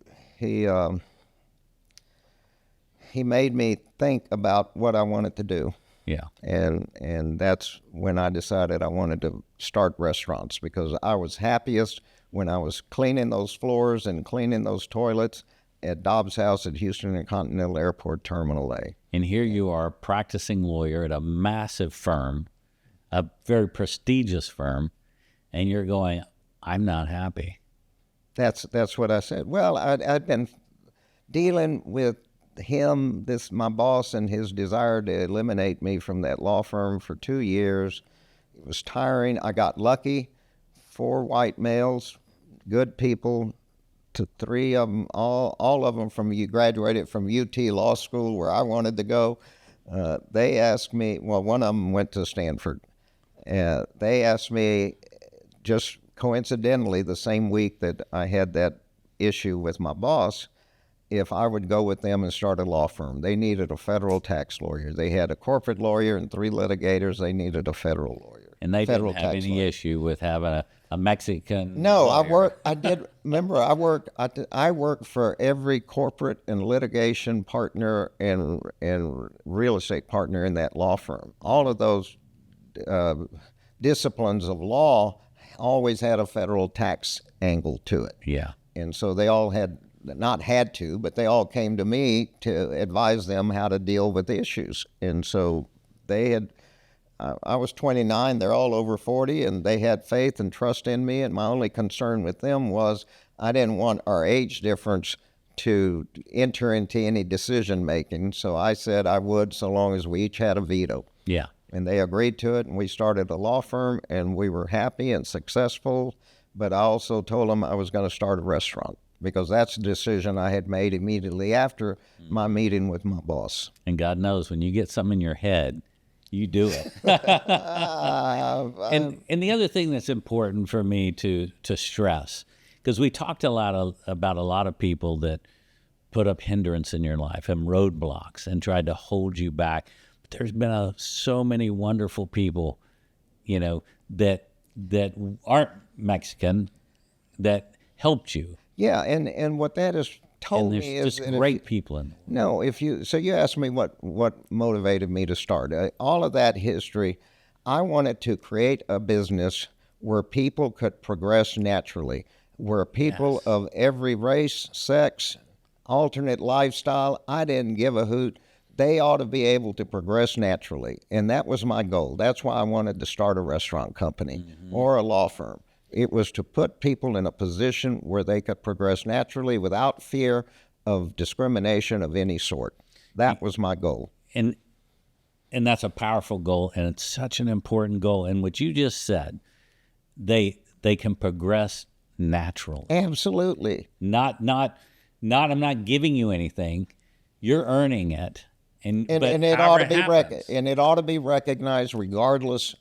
made me think about what I wanted to do. Yeah. And that's when I decided I wanted to start restaurants, because I was happiest when I was cleaning those floors and cleaning those toilets at Dobbs House at Houston Intercontinental Airport Terminal A. And here you are, a practicing lawyer at a massive firm, a very prestigious firm, and you're going, I'm not happy. That's what I said. Well, I'd been dealing with him, my boss, and his desire to eliminate me from that law firm for 2 years. It was tiring. I got lucky. 4 white males, good people, to 3 of them, all of them graduated from UT Law School, where I wanted to go. They asked me, well, one of them went to Stanford. They asked me, just coincidentally, the same week that I had that issue with my boss, if I would go with them and start a law firm. They needed a federal tax lawyer. They had a corporate lawyer and 3 litigators. They needed a federal lawyer. And they didn't have any issue with having a Mexican No, lawyer. I worked for every corporate and litigation partner and real estate partner in that law firm. All of those disciplines of law always had a federal tax angle to it. Yeah. And so they all but they all came to me to advise them how to deal with issues. And so I was 29, they're all over 40, and they had faith and trust in me. And my only concern with them was I didn't want our age difference to enter into any decision making. So I said I would, so long as we each had a veto. Yeah. And they agreed to it, and we started a law firm, and we were happy and successful. But I also told them I was going to start a restaurant because that's a decision I had made immediately after my meeting with my boss. And God knows, when you get something in your head, you do it. And the other thing that's important for me to stress, because we talked about a lot of people that put up hindrance in your life and roadblocks and tried to hold you back. But there's been so many wonderful people, that aren't Mexican that helped you. Yeah, and what that has told And me there's is just that great people in. No, so you asked me what motivated me to start. All of that history, I wanted to create a business where people could progress naturally, where people Yes. of every race, sex, alternate lifestyle, I didn't give a hoot. They ought to be able to progress naturally. And that was my goal. That's why I wanted to start a restaurant company or a law firm. It was to put people in a position where they could progress naturally without fear of discrimination of any sort. That was my goal. And that's a powerful goal, and it's such an important goal. And what you just said, they can progress naturally. Absolutely. Not I'm not giving you anything. You're earning it. And it ought to be and it ought to be recognized regardless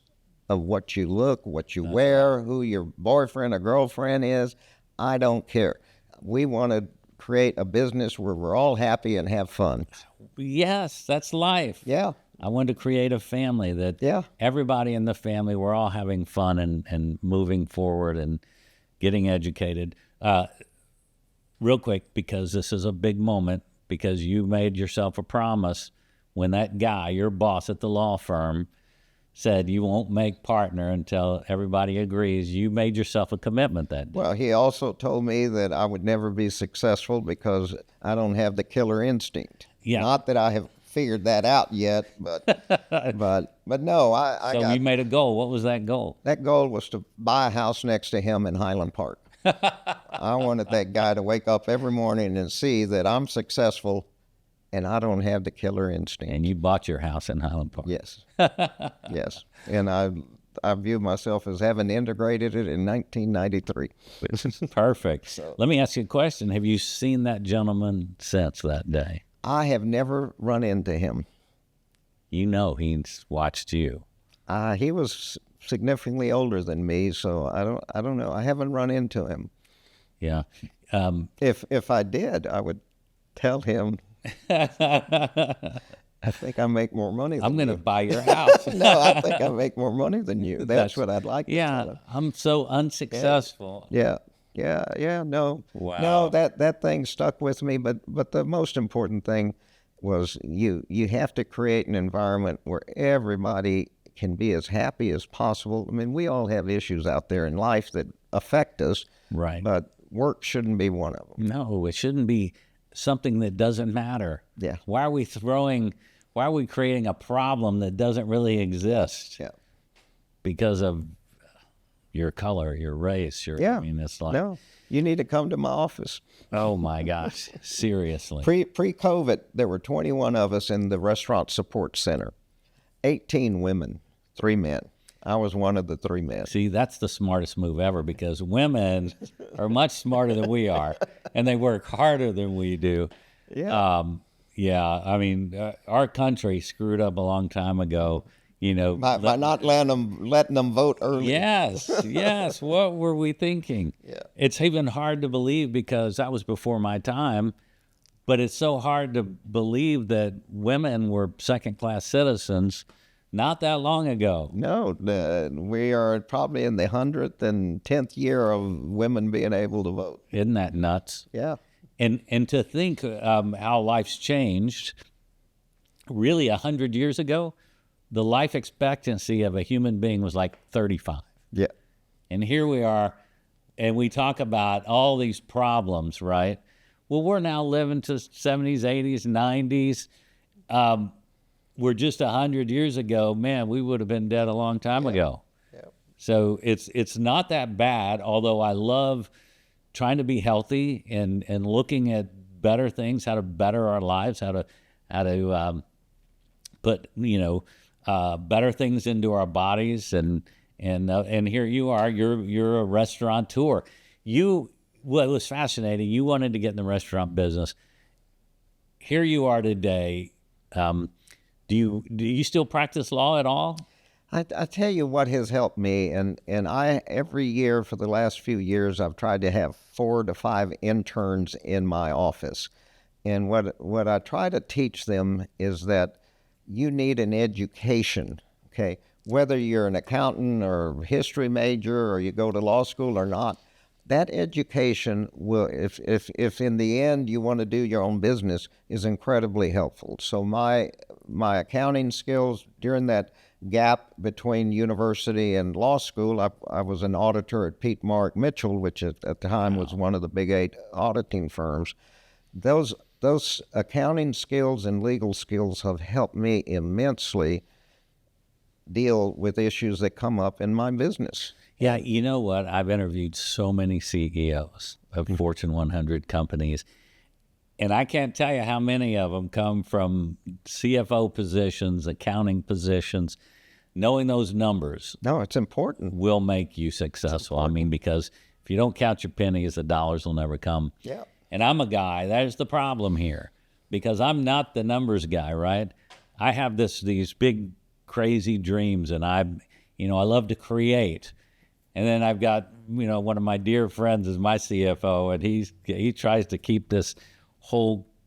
of what you look, what you wear, who your boyfriend or girlfriend is. I don't care. We want to create a business where we're all happy and have fun. Yes, that's life. Yeah. I wanted to create a family that everybody in the family, we're all having fun and moving forward and getting educated. Real quick, because this is a big moment, because you made yourself a promise when that guy, your boss at the law firm, said you won't make partner until everybody agrees. You made yourself a commitment that day. Well, he also told me that I would never be successful because I don't have the killer instinct. Yeah. Not that I have figured that out yet, but but no, So you made a goal. What was that goal? That goal was to buy a house next to him in Highland Park. I wanted that guy to wake up every morning and see that I'm successful and I don't have the killer instinct. And you bought your house in Highland Park. Yes. Yes. And I view myself as having integrated it in 1993. Perfect. Let me ask you a question. Have you seen that gentleman since that day? I have never run into him. You know he's watched you. He was significantly older than me, so I don't know. I haven't run into him. Yeah. If I did, I would tell him. I think I make more money than I'm going to you. buy your house. No, I think I make more money than you. That's what I'd like to tell him. I'm so unsuccessful. Yeah. No. Wow. No, that thing stuck with me. But the most important thing was you have to create an environment where everybody can be as happy as possible. I mean, we all have issues out there in life that affect us. Right. But work shouldn't be one of them. No, it shouldn't be something that doesn't matter. Yeah. Why are we creating a problem that doesn't really exist? Yeah. Because of your color, your race, Yeah. I mean, it's like, No, you need to come to my office. oh my gosh, seriously. Pre-COVID, there were 21 of us in the restaurant support center, 18 women, 3 men. I was one of the 3 men. See, that's the smartest move ever, because women are much smarter than we are, and they work harder than we do. Yeah. I mean, our country screwed up a long time ago. By not letting them vote early. Yes. What were we thinking? Yeah. It's even hard to believe, because that was before my time, but it's so hard to believe that women were second-class citizens not that long ago. No, we are probably in the 100th and 10th year of women being able to vote. Isn't that nuts? Yeah. And to think how life's changed, really 100 years ago, the life expectancy of a human being was like 35. Yeah. And here we are, and we talk about all these problems, right? Well, we're now living to 70s, 80s, 90s. We're just 100 years ago, man, we would have been dead a long time ago. Yeah. So it's not that bad, although I love trying to be healthy and looking at better things, how to better our lives, how to put, better things into our bodies, and here you are, you're a restaurateur. What was fascinating, you wanted to get in the restaurant business. Here you are today. Do you still practice law at all? I tell you what has helped me, and I every year for the last few years I've tried to have 4 to 5 interns in my office, and what I try to teach them is that you need an education, okay? Whether you're an accountant or history major or you go to law school or not, that education will, if in the end you want to do your own business, is incredibly helpful. So my accounting skills during that gap between university and law school, I was an auditor at Pete Mark Mitchell, which at the time was one of the big 8 auditing firms. Those accounting skills and legal skills have helped me immensely deal with issues that come up in my business. Yeah, you know what? I've interviewed so many CEOs of Fortune 100 companies, and I can't tell you how many of them come from CFO positions, accounting positions. Knowing those numbers, no, it's important, will make you successful. I mean, because if you don't count your pennies, the dollars will never come. Yeah. And I'm a guy, there's the problem here, because I'm not the numbers guy, right? I have these big, crazy dreams, and I love to create. And then I've got, one of my dear friends is my CFO, and he tries to keep this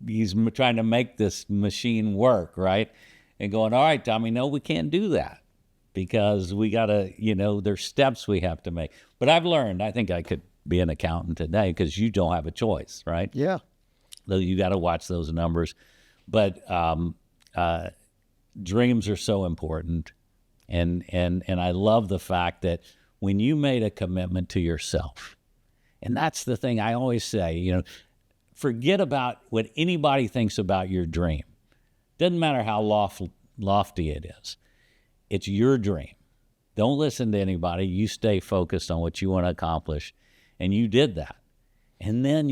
he's trying to make this machine work, right? And going, all right, Tommy, no, we can't do that, because we got to, there's steps we have to make. But I've learned, I think I could be an accountant today, because you don't have a choice, right? Yeah. Though you got to watch those numbers. But dreams are so important. And I love the fact that when you made a commitment to yourself, and that's the thing I always say, forget about what anybody thinks about your dream. Doesn't matter how lofty it is. It's your dream. Don't listen to anybody. You stay focused on what you want to accomplish. And you did that. And then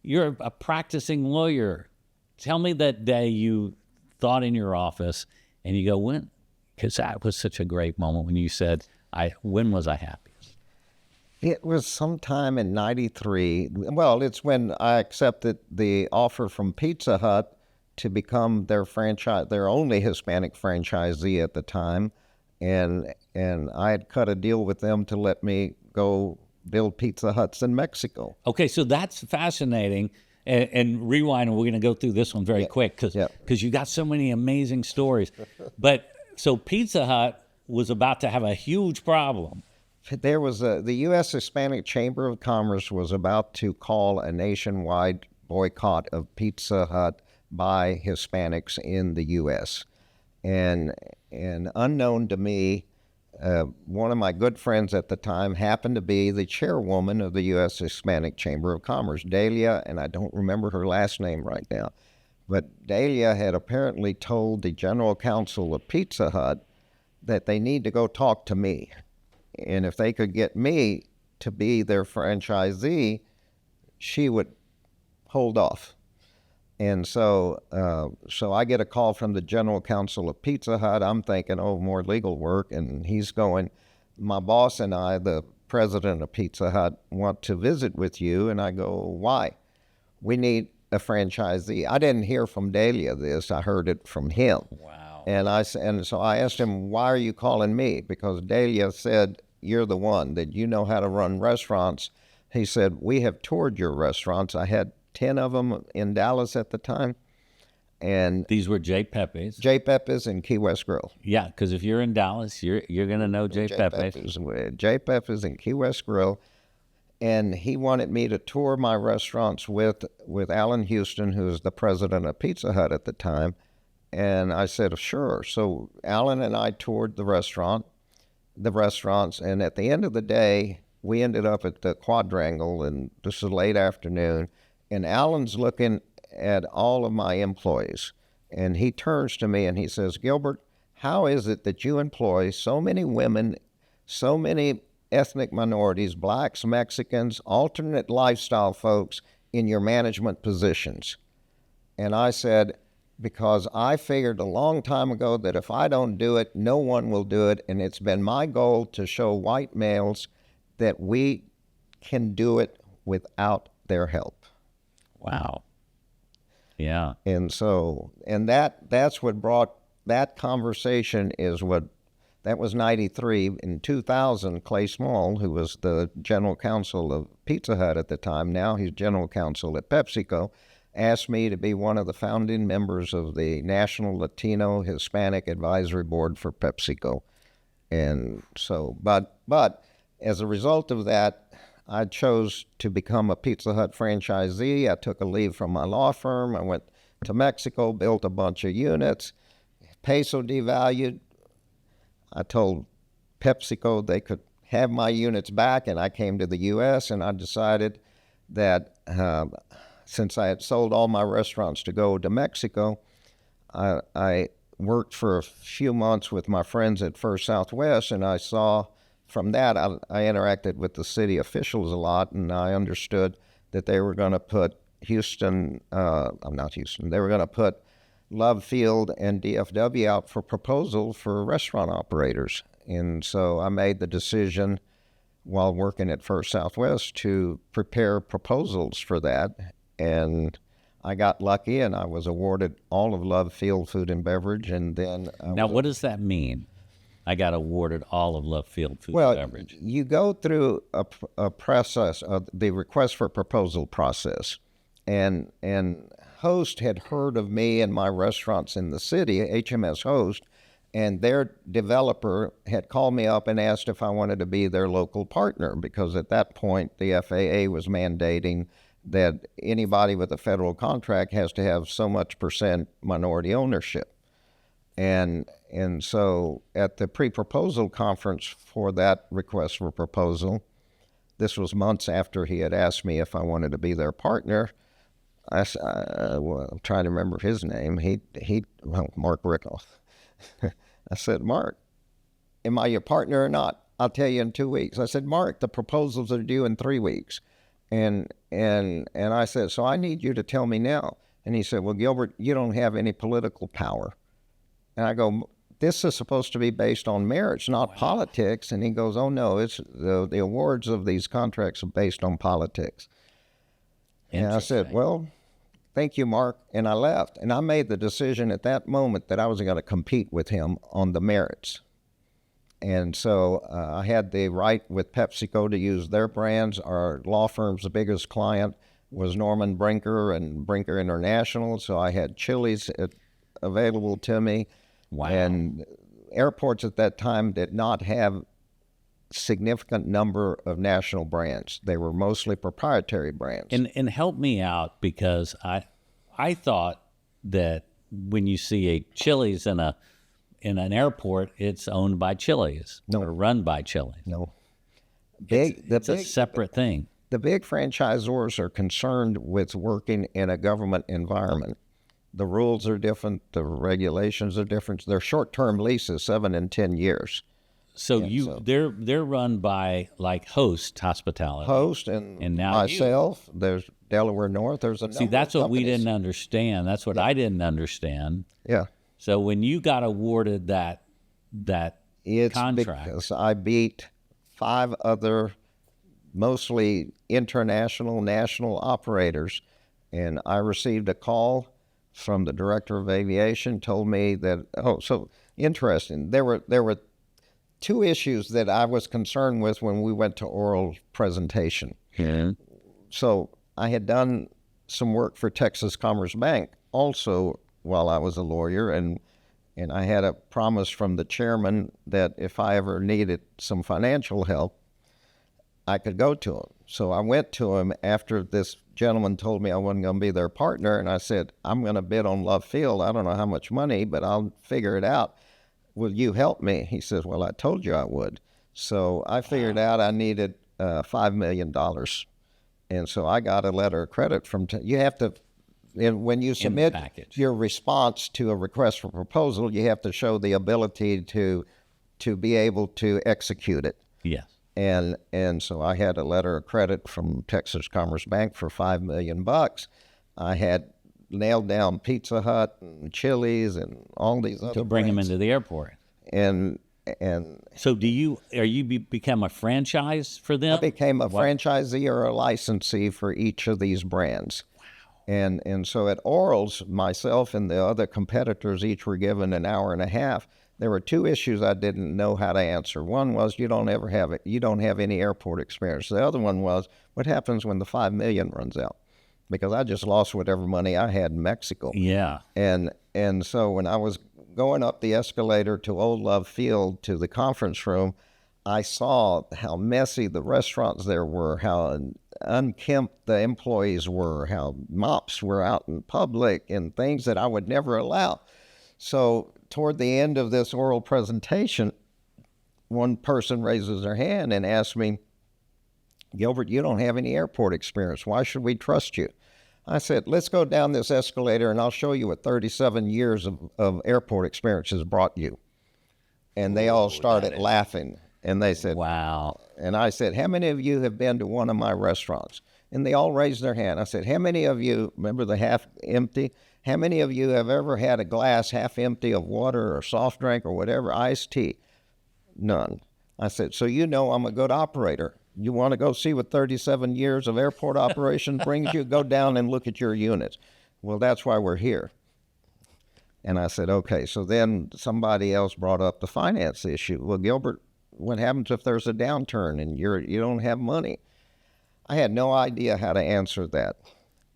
you're a practicing lawyer. Tell me that day you thought in your office and you go, when? Because that was such a great moment when you said, when was I happiest? It was sometime in '93. Well, it's when I accepted the offer from Pizza Hut to become their only Hispanic franchisee at the time. And I had cut a deal with them to let me go build Pizza Huts in Mexico. Okay, so that's fascinating. And rewind, and we're going to go through this one very quick, because you got so many amazing stories. But so Pizza Hut was about to have a huge problem. There was the U.S. Hispanic Chamber of Commerce was about to call a nationwide boycott of Pizza Hut by Hispanics in the U.S. And unknown to me, one of my good friends at the time happened to be the chairwoman of the U.S. Hispanic Chamber of Commerce, Delia, and I don't remember her last name right now. But Delia had apparently told the general counsel of Pizza Hut that they need to go talk to me. And if they could get me to be their franchisee, she would hold off. And so I get a call from the general counsel of Pizza Hut. I'm thinking, more legal work. And he's going, my boss and I, the president of Pizza Hut, want to visit with you. And I go, why? We need a franchisee. I didn't hear from Delia this. I heard it from him. Wow. And so I asked him, why are you calling me? Because Delia said, you're the one, that you know how to run restaurants. He said, we have toured your restaurants. I had 10 of them in Dallas at the time. And these were J. Pepe's. J. Pepe's and Key West Grill. Yeah, because if you're in Dallas, you're going to know J. Pepe's. J. Pepe's and Key West Grill. And he wanted me to tour my restaurants with Alan Houston, who was the president of Pizza Hut at the time. And I said, sure. So Alan and I toured the restaurants. And at the end of the day, we ended up at the Quadrangle, and this is late afternoon. And Alan's looking at all of my employees, and he turns to me and he says, Gilbert, how is it that you employ so many women, so many ethnic minorities, blacks, Mexicans, alternate lifestyle folks in your management positions? And I said, because I figured a long time ago that if I don't do it, no one will do it. And it's been my goal to show white males that we can do it without their help. Wow. Yeah. And so, and that's what brought that conversation is what, that was 93. In 2000, Clay Small, who was the general counsel of Pizza Hut at the time, now he's general counsel at PepsiCo, asked me to be one of the founding members of the National Latino Hispanic Advisory Board for PepsiCo. And so, but as a result of that, I chose to become a Pizza Hut franchisee. I took a leave from my law firm. I went to Mexico, built a bunch of units. Peso devalued. I told PepsiCo they could have my units back, and I came to the U.S., and I decided that since I had sold all my restaurants to go to Mexico, I worked for a few months with my friends at First Southwest, and I saw from that, I interacted with the city officials a lot, and I understood that they were going to put they were going to put Love Field and DFW out for proposal for restaurant operators. And so I made the decision while working at First Southwest to prepare proposals for that. And I got lucky, and I was awarded all of Love Field Food and Beverage. And then now, what does that mean? I got awarded all of Love Field Food and Beverage. You go through a process of the request for proposal process, and Host had heard of me and my restaurants in the city, HMS Host, and their developer had called me up and asked if I wanted to be their local partner, because at that point the FAA was mandating that anybody with a federal contract has to have so much percent minority ownership. And so at the pre-proposal conference for that request for proposal, this was months after he had asked me if I wanted to be their partner. I'm trying to remember his name. Mark Rickle. I said, Mark, am I your partner or not? I'll tell you in 2 weeks. I said, Mark, the proposals are due in 3 weeks. And I said, so I need you to tell me now. And he said, well, Gilbert, you don't have any political power. And I go, this is supposed to be based on merits, not politics. And he goes, oh, no, it's the awards of these contracts are based on politics. And I said, well, thank you, Mark. And I left. And I made the decision at that moment that I was going to compete with him on the merits. And so I had the right with PepsiCo to use their brands. Our law firm's biggest client was Norman Brinker and Brinker International. So I had Chili's available to me. Wow. And airports at that time did not have significant number of national brands. They were mostly proprietary brands. And help me out, because I thought that when you see a Chili's in an airport, it's owned by Chili's or run by Chili's. No. It's a separate thing. The big franchisors are concerned with working in a government environment. The rules are different. The regulations are different. They're short-term leases, 7 and 10 years. So they're run by like Host Hospitality. Host and now myself. There's Delaware North. There's a number See, that's of what we companies. didn't understand. That's what I didn't understand. Yeah. So when you got awarded that contract, because I beat 5 other mostly international, national operators, and I received a call from the director of aviation, told me that, so interesting. There were 2 issues that I was concerned with when we went to oral presentation. Yeah. So I had done some work for Texas Commerce Bank also while I was a lawyer, and I had a promise from the chairman that if I ever needed some financial help, I could go to him. So I went to him after this gentleman told me I wasn't going to be their partner, and I said, I'm going to bid on Love Field. I don't know how much money, but I'll figure it out. Will you help me? He says, well, I told you I would. So I figured out I needed $5 million. And so I got a letter of credit from, you have to, when you submit your response to a request for proposal, you have to show the ability to be able to execute it. Yes. And so I had a letter of credit from Texas Commerce Bank for $5 million. I had nailed down Pizza Hut and Chili's and all these other to bring them brands. into the airport. And So become a franchise for them? I became a franchisee or a licensee for each of these brands. And so at Orals, myself and the other competitors each were given an hour and a half. There were two issues I didn't know how to answer. One was you don't have any airport experience. The other one was what happens when the $5 million runs out? Because I just lost whatever money I had in Mexico. Yeah. And so when I was going up the escalator to Old Love Field to the conference room, I saw how messy the restaurants there were, how unkempt the employees were, how mops were out in public and things that I would never allow. So toward the end of this oral presentation, one person raises their hand and asks me, Gilbert, you don't have any airport experience. Why should we trust you? I said, let's go down this escalator and I'll show you what 37 years of airport experience has brought you. And they all started laughing. And they said, wow. And I said, how many of you have been to one of my restaurants? And they all raised their hand. I said, how many of you, remember the half empty? How many of you have ever had a glass half empty of water or soft drink or whatever, iced tea? None. I said, so you know I'm a good operator. You want to go see what 37 years of airport operation brings you? Go down and look at your units. Well, that's why we're here. And I said, okay. So then somebody else brought up the finance issue. Well, Gilbert, what happens if there's a downturn and you don't have money? I had no idea how to answer that.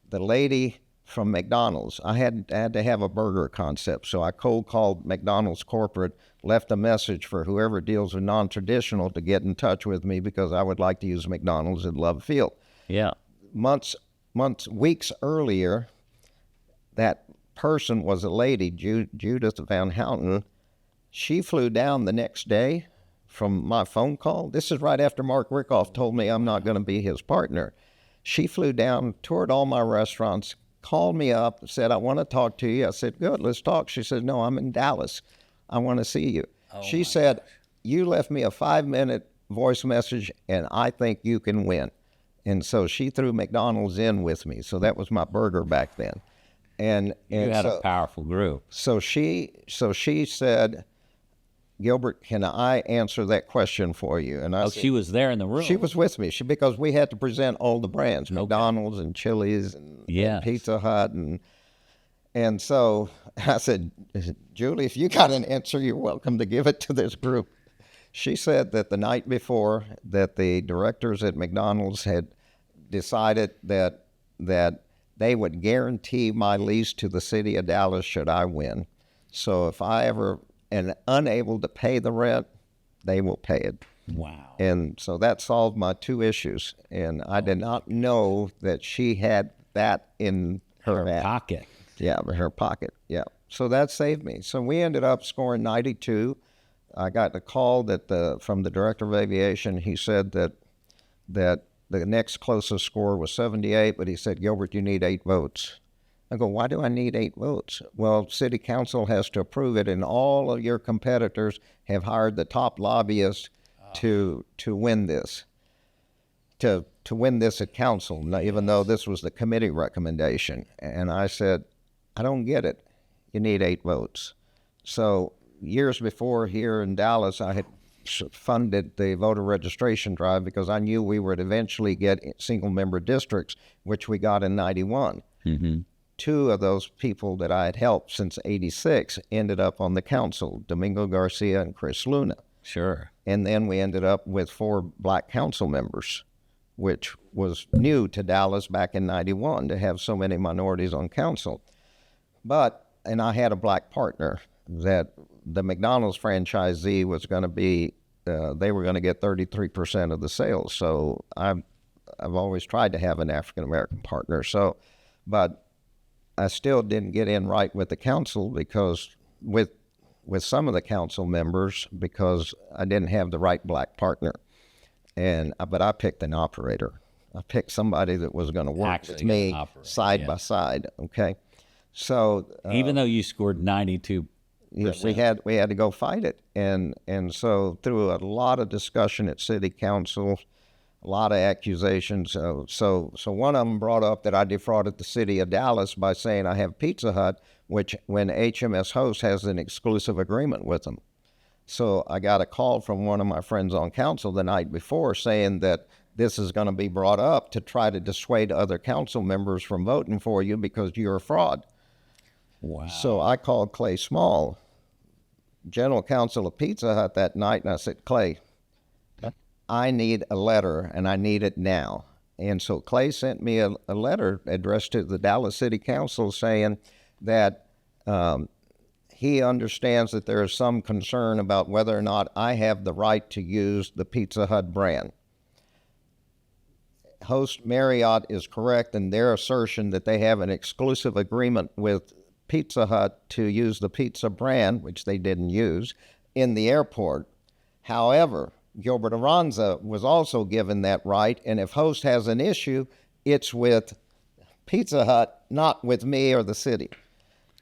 The lady from McDonald's, I had to have a burger concept, so I cold called McDonald's corporate, left a message for whoever deals with non-traditional to get in touch with me because I would like to use McDonald's at Love Field. Yeah. Weeks earlier, that person was a lady, Judith Van Houten. She flew down the next day from my phone call. This is right after Mark Rickoff told me I'm not going to be his partner. She flew down, toured all my restaurants, called me up, said, I want to talk to you. I said, good, let's talk. She said, no, I'm in Dallas. I want to see you. She said, you left me a 5-minute voice message, and I think you can win. And so she threw McDonald's in with me. So that was my burger back then. And you had a powerful group. So she said, Gilbert, can I answer that question for you? And I said, she was there in the room. She was with me. Because we had to present all the brands, McDonald's and Chili's and Pizza Hut. And so I said, Julie, if you got an answer, you're welcome to give it to this group. She said that the night before that the directors at McDonald's had decided that they would guarantee my lease to the city of Dallas should I win. So if I ever am unable to pay the rent, they will pay it. Wow. And so that solved my two issues. And I did not know that she had that in her pocket. Yeah, in her pocket. Yeah. So that saved me. So we ended up scoring 92. I got a call from the director of aviation. He said that the next closest score was 78, but he said, Gilbert, you need 8 votes. I go, why do I need 8 votes? Well, city council has to approve it, and all of your competitors have hired the top lobbyists to win this, to win this at council, even though this was the committee recommendation. And I said, I don't get it. You need 8 votes. So years before here in Dallas, I had funded the voter registration drive because I knew we would eventually get single-member districts, which we got in 91. Mm-hmm. 2 of those people that I had helped since 86 ended up on the council, Domingo Garcia and Chris Luna. Sure. And then we ended up with 4 black council members, which was new to Dallas back in 91 to have so many minorities on council. And I had a black partner that the McDonald's franchisee was going to be, they were going to get 33% of the sales. So I've always tried to have an African-American partner. So, but I still didn't get in right with the council because with some of the council members because I didn't have the right black partner. But I picked an operator. I picked somebody that was going to work with me side by side. Okay. So even though you scored 92%, we had to go fight it. And so through a lot of discussion at city council, a lot of accusations. So one of them brought up that I defrauded the city of Dallas by saying I have Pizza Hut, which when HMS Host has an exclusive agreement with them. So I got a call from one of my friends on council the night before saying that this is going to be brought up to try to dissuade other council members from voting for you because you're a fraud. Wow. So I called Clay Small, general counsel of Pizza Hut, that night, and I said, Clay, I need a letter, and I need it now. And so Clay sent me a letter addressed to the Dallas City Council saying that he understands that there is some concern about whether or not I have the right to use the Pizza Hut brand. Host Marriott is correct in their assertion that they have an exclusive agreement with Pizza Hut to use the pizza brand, which they didn't use, in the airport. However, Gilbert Aranza was also given that right, and if Host has an issue, it's with Pizza Hut, not with me or the city.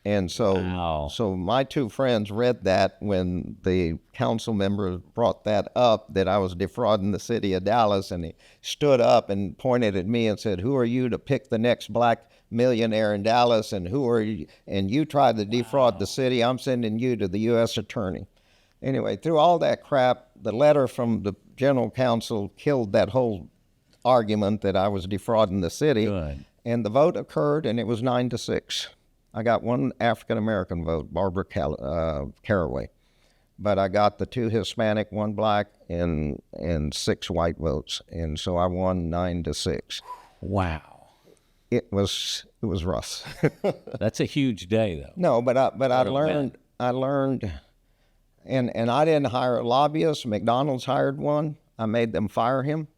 And so, Wow. so my two friends read that when the council member brought that up, that I was defrauding the city of Dallas, and he stood up and pointed at me and said, "Who are you to pick the next black millionaire in Dallas? And who are you? And you tried to defraud the city. I'm sending you to the U.S. attorney." Anyway, through all that crap, the letter from the general counsel killed that whole argument that I was defrauding the city. Good. And the vote occurred, and it was 9-6. I got one African-American vote, Barbara Caraway. But I got the 2 Hispanic, 1 black, and 6 white votes. And so I won 9-6. Wow. It was rough. That's a huge day, though. No, but I win. learned, and I didn't hire a lobbyist. McDonald's hired one. I made them fire him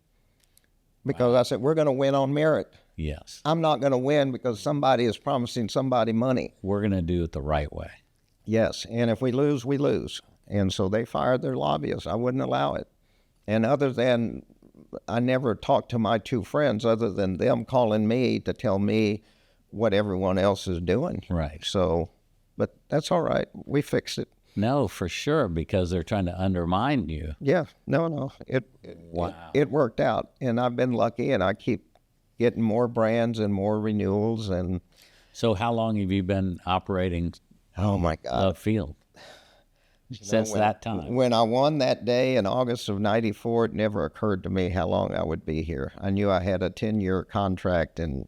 because I said, we're going to win on merit. Yes. I'm not going to win because somebody is promising somebody money. We're going to do it the right way. Yes, and if we lose, we lose. And so they fired their lobbyists. I wouldn't allow it. And other than, I never talked to my 2 friends other than them calling me to tell me what everyone else is doing. Right. So, but that's all right. We fixed it. No, for sure, because they're trying to undermine you. Yeah, no. Wow. It worked out. And I've been lucky, and I keep getting more brands and more renewals. And So how long have you been operating oh my God, the field? Since that time. When I won that day in August of '94, it never occurred to me how long I would be here. I knew I had a 10-year contract, and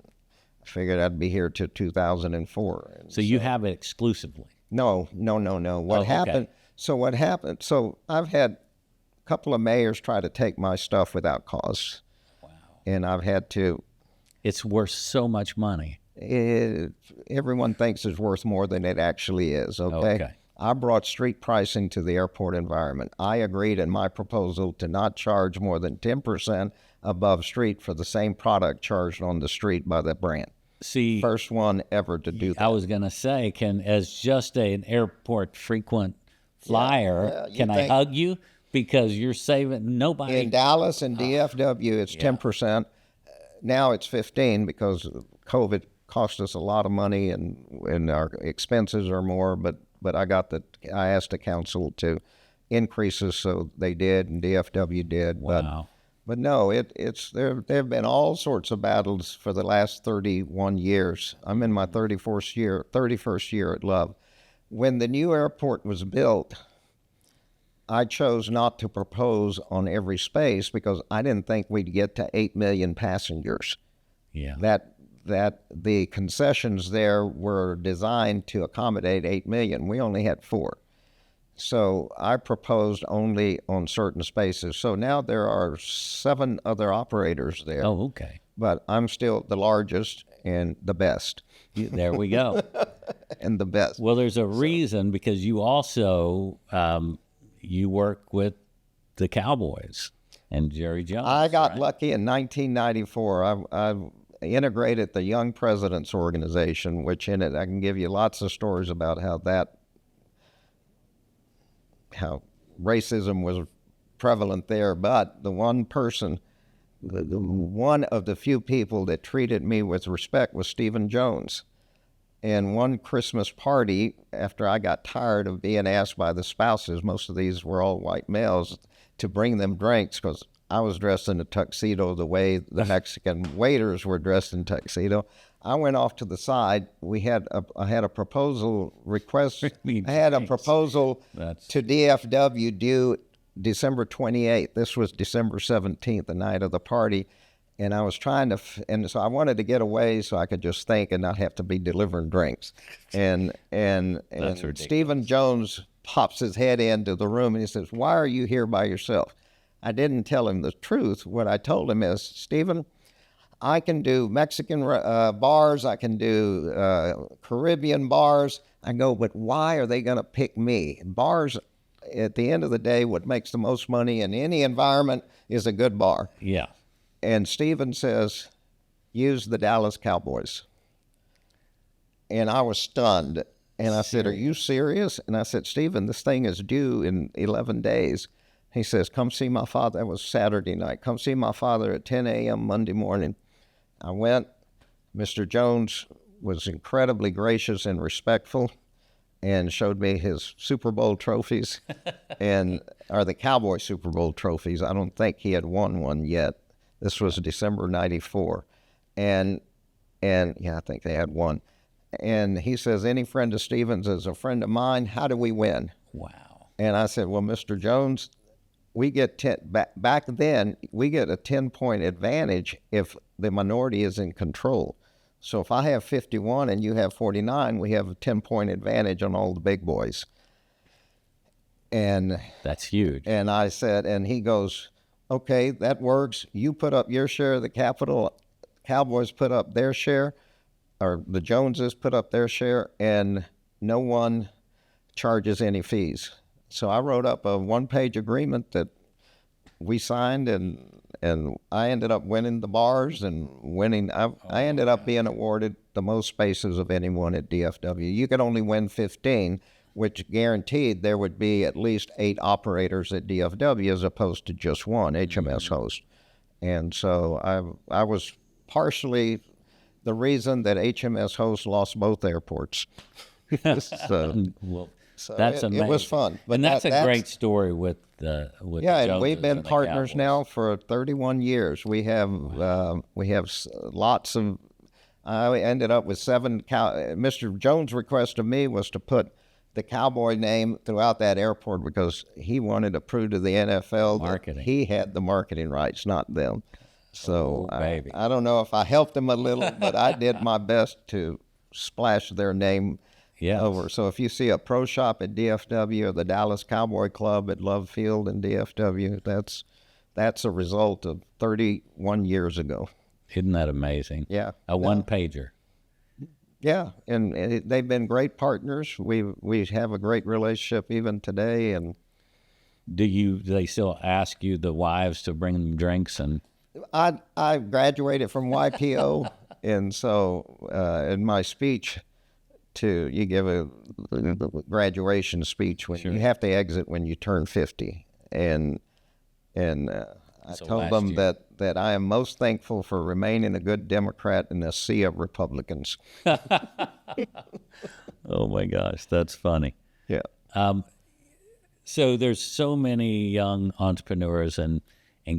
I figured I'd be here till 2004. And So you have it exclusively. No. What okay. happened? So what happened? So I've had a couple of mayors try to take my stuff without cause. Wow. And I've had to. It's worth so much money. Everyone thinks it's worth more than it actually is. Okay. I brought street pricing to the airport environment. I agreed in my proposal to not charge more than 10% above street for the same product charged on the street by the brand. See, First one ever to do that. I was going to say, as just an airport frequent flyer, you can I think- hug you? Because you're saving nobody. In Dallas and DFW, it's 10%. Now it's 15 because COVID cost us a lot of money and our expenses are more. But I asked the council to increase us, so they did, and DFW did. Wow. But no, there have been all sorts of battles for the last 31 years. I'm in my 31st year at Love. When the new airport was built, I chose not to propose on every space because I didn't think we'd get to 8 million passengers. Yeah. That the concessions there were designed to accommodate 8 million. We only had 4. So I proposed only on certain spaces. So now there are 7 other operators there. Oh, okay. But I'm still the largest and the best. There we go. And the best. Well, there's a reason, because you also you work with the Cowboys and Jerry Jones. I got right? lucky in 1994. I integrated the Young Presidents Organization, which in it I can give you lots of stories about how racism was prevalent there. But the one person, one of the few people that treated me with respect was Stephen Jones. And one Christmas party, after I got tired of being asked by the spouses, most of these were all white males, to bring them drinks because I was dressed in a tuxedo the way the Mexican waiters were dressed in tuxedo. I went off to the side. I had a proposal request. I had a proposal to DFW due December 28th. This was December 17th, the night of the party. And I was trying to, and so I wanted to get away so I could just think and not have to be delivering drinks. And Stephen Jones pops his head into the room and he says, "Why are you here by yourself?" I didn't tell him the truth. What I told him is, "Stephen, I can do Mexican bars. I can do Caribbean bars." I go, "But why are they going to pick me? Bars, at the end of the day, what makes the most money in any environment is a good bar." Yeah. And Stephen says, "Use the Dallas Cowboys." And I was stunned. And I said, "Are you serious?" And I said, "Stephen, this thing is due in 11 days. He says, "Come see my father." That was Saturday night. "Come see my father at 10 a.m. Monday morning." I went. Mr. Jones was incredibly gracious and respectful and showed me his Super Bowl trophies or the Cowboy Super Bowl trophies. I don't think he had won one yet. This was December 94. And yeah, I think they had one. And he says, "Any friend of Stephen's is a friend of mine. How do we win?" Wow. And I said, "Well, Mr. Jones, we get back then, we get a 10-point advantage if the minority is in control. So if I have 51 and you have 49, we have a 10-point advantage on all the big boys." And that's huge. And I said, and he goes, "Okay, that works. You put up your share of the capital. Cowboys put up their share, or the Joneses put up their share, and no one charges any fees." So I wrote up a one-page agreement that we signed, and I ended up winning the bars and winning. I ended up being awarded the most spaces of anyone at DFW. You could only win 15, which guaranteed there would be at least 8 operators at DFW as opposed to just one, HMS Host. And so I was partially the reason that HMS Host lost both airports. Well, that's amazing. It was fun. But and that's a great story with yeah, the and we've been partners now for 31 years. We have lots of. I ended up with 7. Mr. Jones' request of me was to put the Cowboy name throughout that airport because he wanted to prove to the NFL that he had the marketing rights, not them. So I don't know if I helped them a little, but I did my best to splash their name over. So if you see a pro shop at DFW or the Dallas Cowboy Club at Love Field in DFW, that's a result of 31 years ago. Isn't that amazing? Yeah. A one-pager. Yeah, and they've been great partners. We have a great relationship even today. And do they still ask you, the wives, to bring them drinks? And I graduated from YPO, and so in my speech, you give a graduation speech when you have to exit when you turn 50, and I told them that I am most thankful for remaining a good Democrat in a sea of Republicans. Oh my gosh, that's funny. Yeah. So there's so many young entrepreneurs and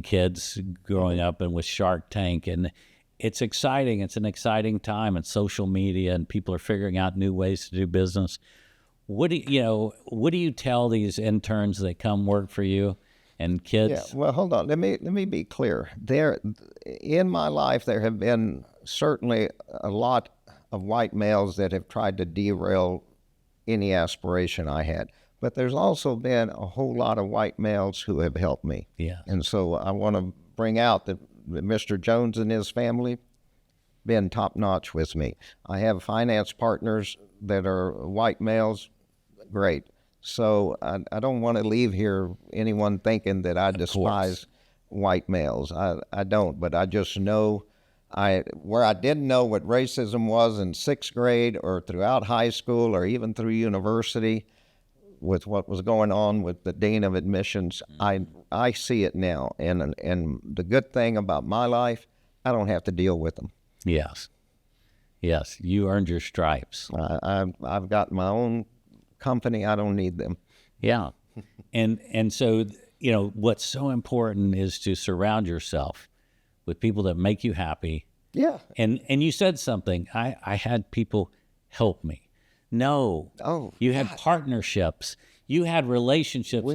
kids growing up and with Shark Tank, and it's exciting. It's an exciting time, and social media, and people are figuring out new ways to do business. What do you tell these interns that come work for you and kids? Yeah, well, hold on. Let me be clear. In my life, there have been certainly a lot of white males that have tried to derail any aspiration I had. But there's also been a whole lot of white males who have helped me. Yeah. And so I want to bring out that Mr. Jones and his family been top-notch with me. I have finance partners that are white males. Great. So I don't want to leave here anyone thinking that I despise white males. I don't, but I just know where I didn't know what racism was in 6th grade or throughout high school or even through university with what was going on with the dean of admissions. I see it now, and the good thing about my life, I don't have to deal with them. Yes, you earned your stripes. I've got my own company. I don't need them. Yeah, and so what's so important is to surround yourself with people that make you happy. Yeah. And you said something. I had people help me. No. Oh, you had partnerships. You had relationships.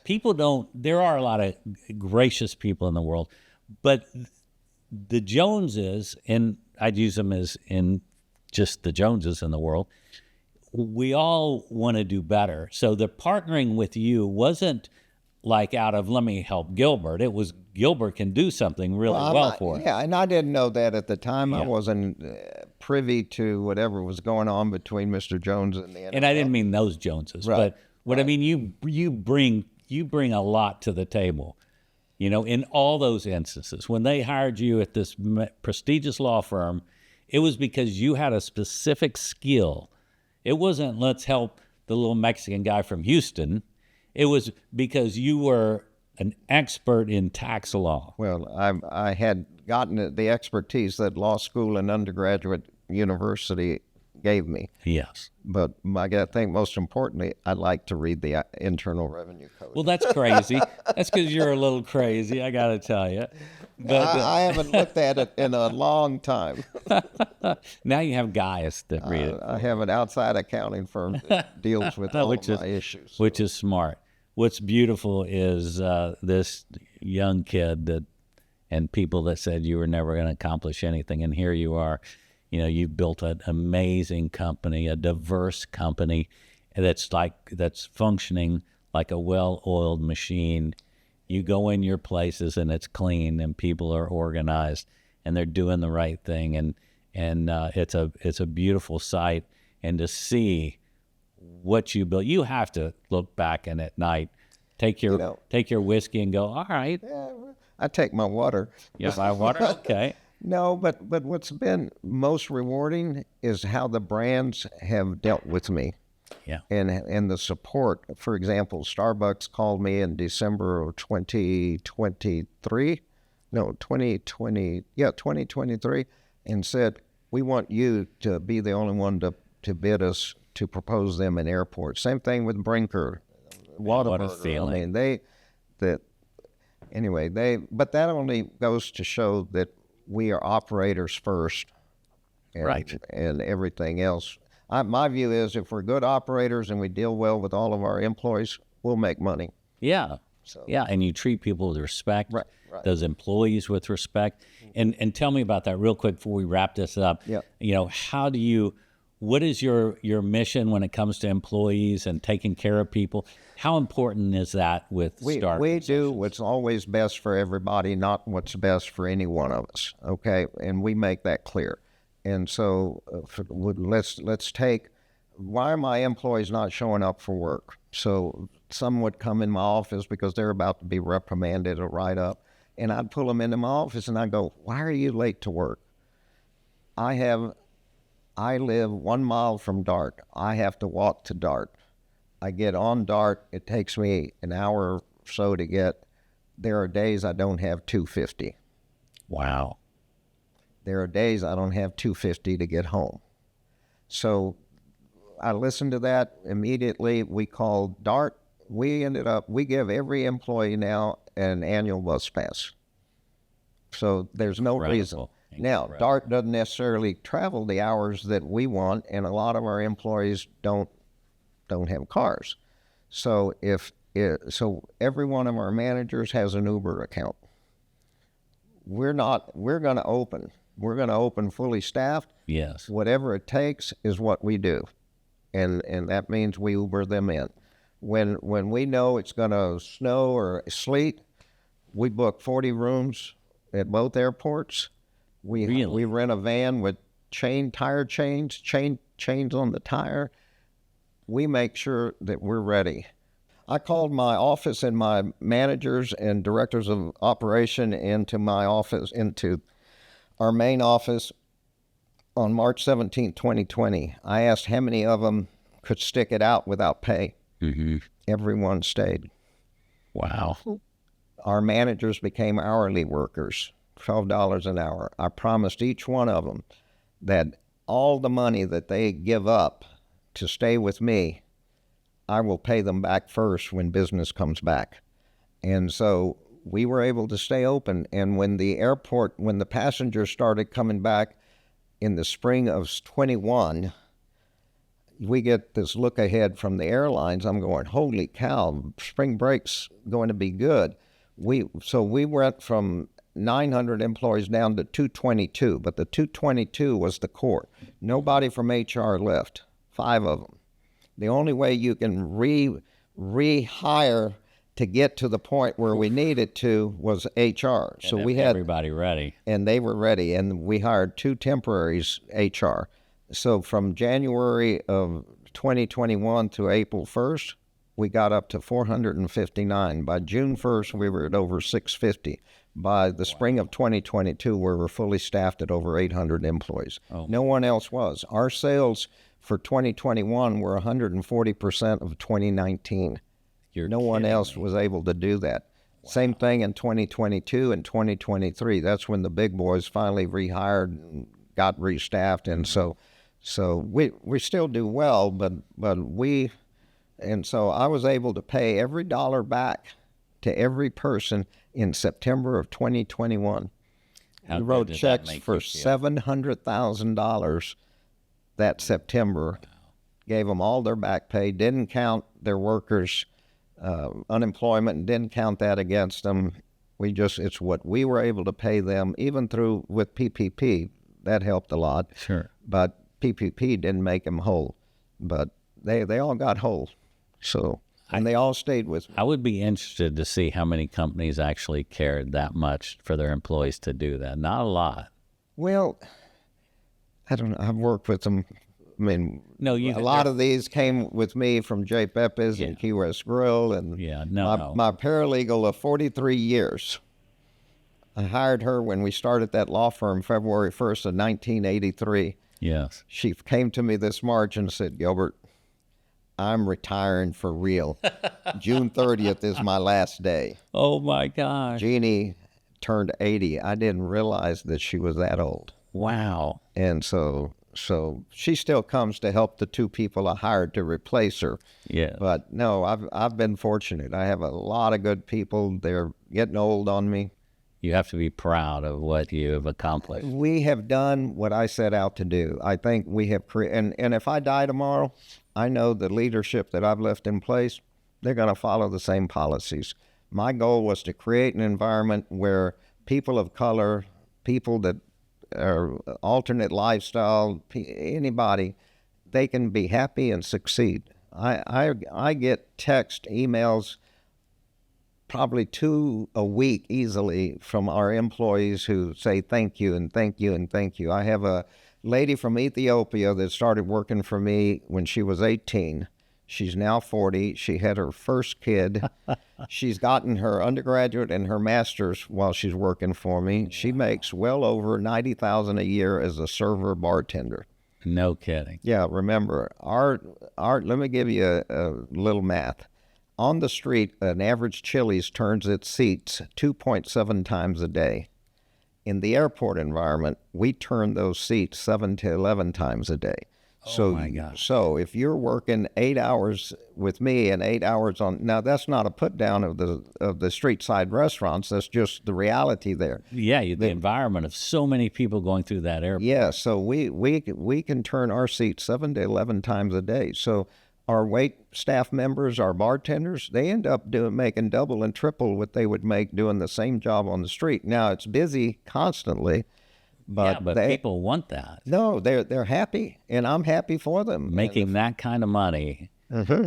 People don't. There are a lot of gracious people in the world, but the Joneses, and I'd use them as in just the Joneses in the world. We all want to do better. So the partnering with you wasn't like out of let me help Gilbert. It was Gilbert can do something really well for us. Yeah, and I didn't know that at the time. I wasn't privy to whatever was going on between Mr. Jones and the NFL. And I didn't mean those Joneses, but what I mean, you bring a lot to the table. In all those instances, when they hired you at this prestigious law firm, it was because you had a specific skill. It wasn't let's help the little Mexican guy from Houston. It was because you were an expert in tax law. Well, I had gotten the expertise that law school and undergraduate university gave me. Yes. But I think most importantly, I like to read the Internal Revenue Code. Well, that's crazy. That's because you're a little crazy, I got to tell you. But I haven't looked at it in a long time. Now you have guys that read it. I have an outside accounting firm that deals with all of my issues. Which is smart. What's beautiful is this young kid and people that said you were never going to accomplish anything, and here you are. You've built an amazing company, a diverse company that's functioning like a well-oiled machine. You go in your places and it's clean and people are organized and they're doing the right thing, and it's a beautiful sight. And to see what you built, you have to look back and at night take your whiskey and go, all right. Yeah, I take my water. You buy water? Okay. No, but what's been most rewarding is how the brands have dealt with me. Yeah. And the support. For example, Starbucks called me in December of 2023. No, 2023, and said, we want you to be the only one to bid us to propose them in airports. Same thing with Brinker, What a feeling. I mean, but that only goes to show that we are operators first, and everything else. My view is if we're good operators and we deal well with all of our employees, we'll make money. Yeah. And you treat people with respect, right. Those employees with respect. And tell me about that real quick before we wrap this up. Yeah. What is your mission when it comes to employees and taking care of people? How important is that with Star Concessions? We do what's always best for everybody, not what's best for any one of us, okay? And we make that clear. And so let's take, why are my employees not showing up for work? So some would come in my office because they're about to be reprimanded or write up, and I'd pull them into my office and I'd go, why are you late to work? I live 1 mile from Dart. I have to walk to Dart. I get on Dart. It takes me an hour or so to get. There are days I don't have $2.50. Wow. There are days I don't have $2.50 to get home. So I listened to that immediately. We called Dart. We give every employee now an annual bus pass. So there's no reason. Now, Dart doesn't necessarily travel the hours that we want, and a lot of our employees don't have cars. So so every one of our managers has an Uber account. We're going to open fully staffed. Yes. Whatever it takes is what we do, and that means we Uber them in. When we know it's going to snow or sleet, we book 40 rooms at both airports. We rent a van with tire chains on the tire. We make sure that we're ready. I called my office and my managers and directors of operation into our main office on March 17, 2020. I asked how many of them could stick it out without pay. Mm-hmm. Everyone stayed. Wow. Our managers became hourly workers. $12 an hour. I promised each one of them that all the money that they give up to stay with me, I will pay them back first when business comes back. And so we were able to stay open. And when the passengers started coming back in the spring of 21, we get this look ahead from the airlines. I'm going, holy cow, spring break's going to be good. So we went from 900 employees down to 222, but the 222 was the core. Nobody from HR left, 5 of them. The only way you can rehire to get to the point where we needed to was HR. So we had everybody ready. And they were ready, and we hired 2 temporaries HR. So from January of 2021 to April 1st, we got up to 459. By June 1st, we were at over 650. By the spring of 2022, we were fully staffed at over 800 employees. No one else was. Our sales for 2021 were 140% of 2019. No one else was able to do that. Wow. Same thing in 2022 and 2023. That's when the big boys finally rehired and got restaffed. And so we still do well, and so I was able to pay every dollar back to every person in September of 2021. We wrote checks for $700,000 that September. Wow. Gave them all their back pay, didn't count their workers' unemployment, and didn't count that against them. It's what we were able to pay them, even with PPP. That helped a lot. Sure. But PPP didn't make them whole. But they all got whole. So, and they all stayed with me. I would be interested to see how many companies actually cared that much for their employees to do that. Not a lot. Well, I don't know. I've worked with them. I mean, a lot of these came with me from J. Pepe's and Key West Grill. And my paralegal of 43 years, I hired her when we started that law firm February 1st of 1983. Yes. She came to me this March and said, Gilbert, I'm retiring for real. June 30th is my last day. Oh, my gosh. Jeannie turned 80. I didn't realize that she was that old. Wow. And so she still comes to help the 2 people I hired to replace her. Yeah. But no, I've been fortunate. I have a lot of good people. They're getting old on me. You have to be proud of what you have accomplished. We have done what I set out to do. I think we have created, and if I die tomorrow, I know the leadership that I've left in place, they're going to follow the same policies. My goal was to create an environment where people of color, people that are alternate lifestyle, anybody, they can be happy and succeed. I get text, emails, probably 2 a week easily from our employees who say thank you and thank you and thank you. I have a lady from Ethiopia that started working for me when she was 18. She's now 40. She had her first kid. She's gotten her undergraduate and her master's while she's working for me. She makes well over $90,000 a year as a server bartender. No kidding. Yeah, remember, let me give you a little math. On the street, an average Chili's turns its seats 2.7 times a day. In the airport environment, we turn those seats 7 to 11 times a day. Oh my gosh. So if you're working 8 hours with me and 8 hours on, now that's not a put down of the street side restaurants. That's just the reality there. Yeah, the environment of so many people going through that airport. Yeah, so we can turn our seats 7 to 11 times a day. So our wait staff members, our bartenders, they end up making double and triple what they would make doing the same job on the street. Now it's busy constantly. But people want that. No, they're happy, and I'm happy for them. Making that kind of money, that's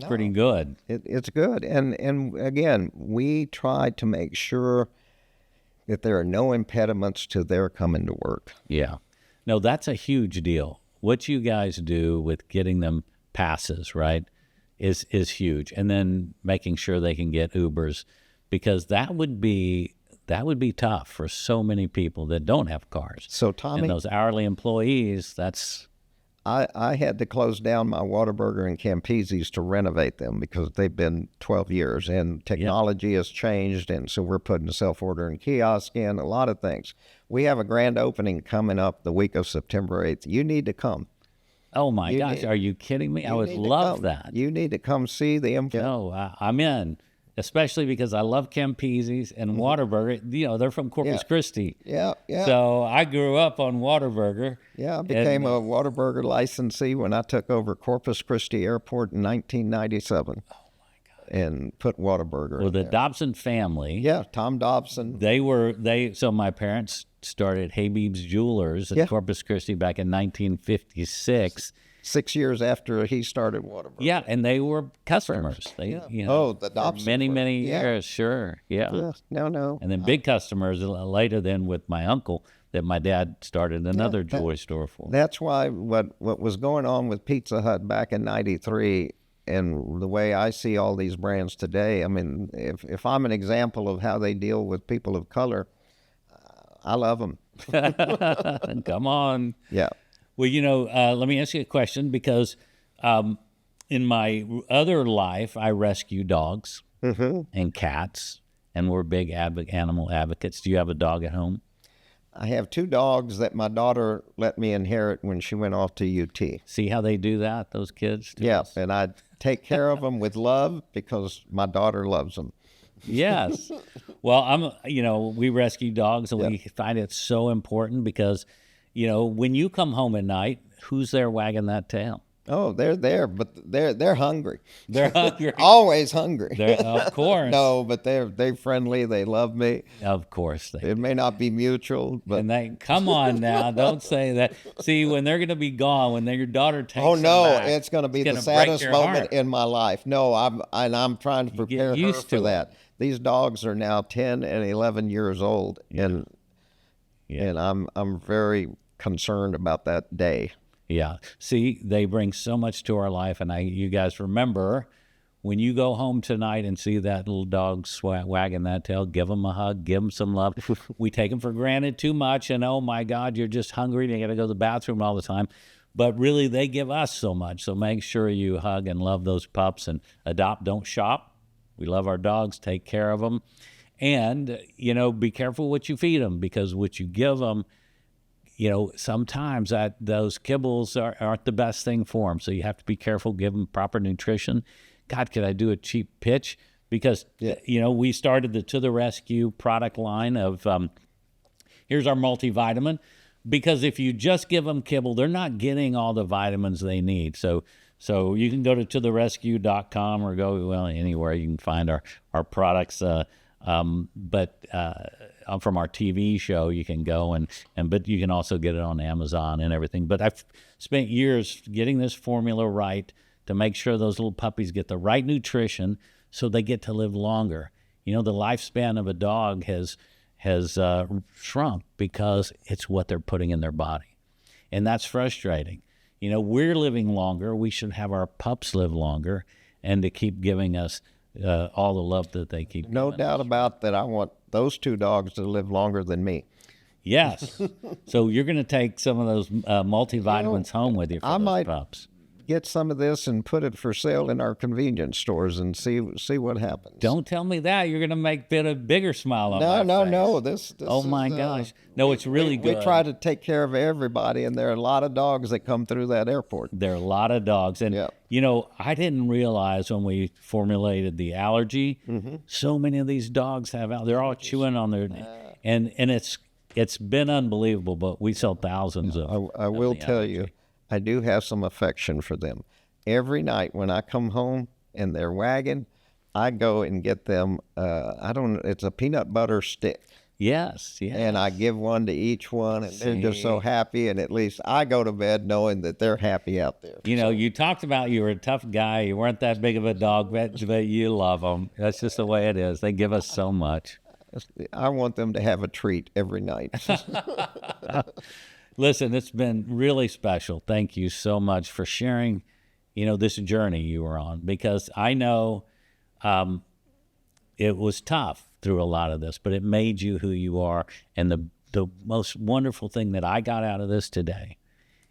pretty good. It's good, and again, we try to make sure that there are no impediments to their coming to work. Yeah, no, that's a huge deal. What you guys do with getting them passes, right, is huge, and then making sure they can get Ubers, because that would be tough for so many people that don't have cars. So, Tommy, and those hourly employees, I had to close down my Whataburger and Campese's to renovate them because they've been 12 years, and technology has changed, and so we're putting self-ordering kiosk in, a lot of things. We have a grand opening coming up the week of September 8th. You need to come. Oh my You gosh, need- are you kidding me? I you would need to love come. that. You need to come see them. No, I'm in, especially because I love Campese's and Whataburger. You know, they're from Corpus Yeah. Christi. Yeah, yeah. So I grew up on Whataburger. Yeah, I became a Whataburger licensee when I took over Corpus Christi Airport in 1997. Oh, my God. And put Whataburger Well, in the there. Dobson family. Yeah, Tom Dobson. So my parents started Habib's Jewelers in Corpus Christi back in 1956. 6 years after he started Whataburger. Yeah, and they were customers. They, you know, Oh, the for Dobson. many Yeah. years, sure. Yeah. No. And then big customers later then with my uncle that my dad started another jewelry store for. That's why what was going on with Pizza Hut back in '93 and the way I see all these brands today, I mean, if I'm an example of how they deal with people of color, I love them. Come on. Yeah. Well, you know, let me ask you a question because in my other life, I rescue dogs and cats, and we're big animal advocates. Do you have a dog at home? I have 2 dogs that my daughter let me inherit when she went off to UT. See how they do that, those kids? Yeah, and I take care of them with love because my daughter loves them. Yes. Well, we rescue dogs, and we find it so important because, you know, when you come home at night, who's there wagging that tail? Oh, they're there, but they're hungry. They're hungry. Always hungry. Of course. No, but they're friendly. They love me. Of course they. It may not be mutual, but And they come on now, don't say that. See, when they're going to be gone, when your daughter takes oh no, them back, it's going to be the gonna break saddest your moment heart. in my life. No, I'm trying to prepare her used for to that. These dogs are now 10 and 11 years old, and I'm very concerned about that day. Yeah. See, they bring so much to our life, and you guys remember when you go home tonight and see that little dog wagging that tail, give them a hug, give them some love. We take them for granted too much, and oh my God, you're just hungry and you got to go to the bathroom all the time. But really, they give us so much. So make sure you hug and love those pups and adopt. Don't shop. We love our dogs. Take care of them. And, you know, be careful what you feed them because what you give them, you know, sometimes those kibbles aren't the best thing for them. So you have to be careful, give them proper nutrition. God, could I do a cheap pitch? Because, you know, we started the To the Rescue product line of here's our multivitamin. Because if you just give them kibble, they're not getting all the vitamins they need. So you can go to totherescue.com or go anywhere you can find our products. But from our TV show, you can go but you can also get it on Amazon and everything. But I've spent years getting this formula right to make sure those little puppies get the right nutrition so they get to live longer. You know, the lifespan of a dog has shrunk because it's what they're putting in their body. And that's frustrating. You know, we're living longer. We should have our pups live longer and to keep giving us all the love that they keep No giving doubt us. about that. I want those 2 dogs to live longer than me. Yes. So you're going to take some of those multivitamins home with you for I those might pups. Get some of this and put it for sale in our convenience stores and see what happens. Don't tell me that. You're going to make a bigger smile on my face. No. This Oh, my gosh. No, it's really good. We try to take care of everybody, and there are a lot of dogs that come through that airport. There are a lot of dogs. And, you know, I didn't realize when we formulated the allergy, so many of these dogs have they're all chewing on their, and it's been unbelievable, but we sell thousands of. I will tell you, I do have some affection for them. Every night when I come home and they're wagging, I go and get them, it's a peanut butter stick. Yes. And I give one to each one, and they're just so happy. And at least I go to bed knowing that they're happy out there. You know, you talked about you were a tough guy. You weren't that big of a dog, but you love them. That's just the way it is. They give us so much. I want them to have a treat every night. Listen, it's been really special. Thank you so much for sharing, you know, this journey you were on, because I know it was tough through a lot of this, but it made you who you are. And the most wonderful thing that I got out of this today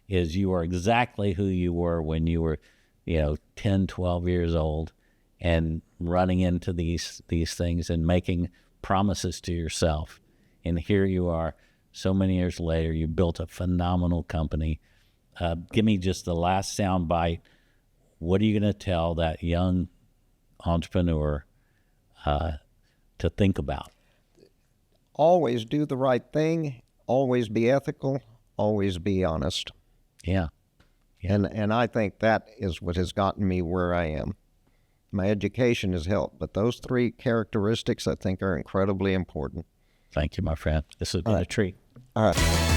is you are exactly who you were when you were, you know, 10, 12 years old and running into these things and making promises to yourself. And here you are. So many years later, you built a phenomenal company Give me just the last sound bite. What are you going to tell that young entrepreneur to think about? Always do the right thing, always be ethical, always be honest. Yeah. And I think that is what has gotten me where I am. My education has helped, but those three characteristics I think are incredibly important. Thank you, my friend. This has been a treat. All right.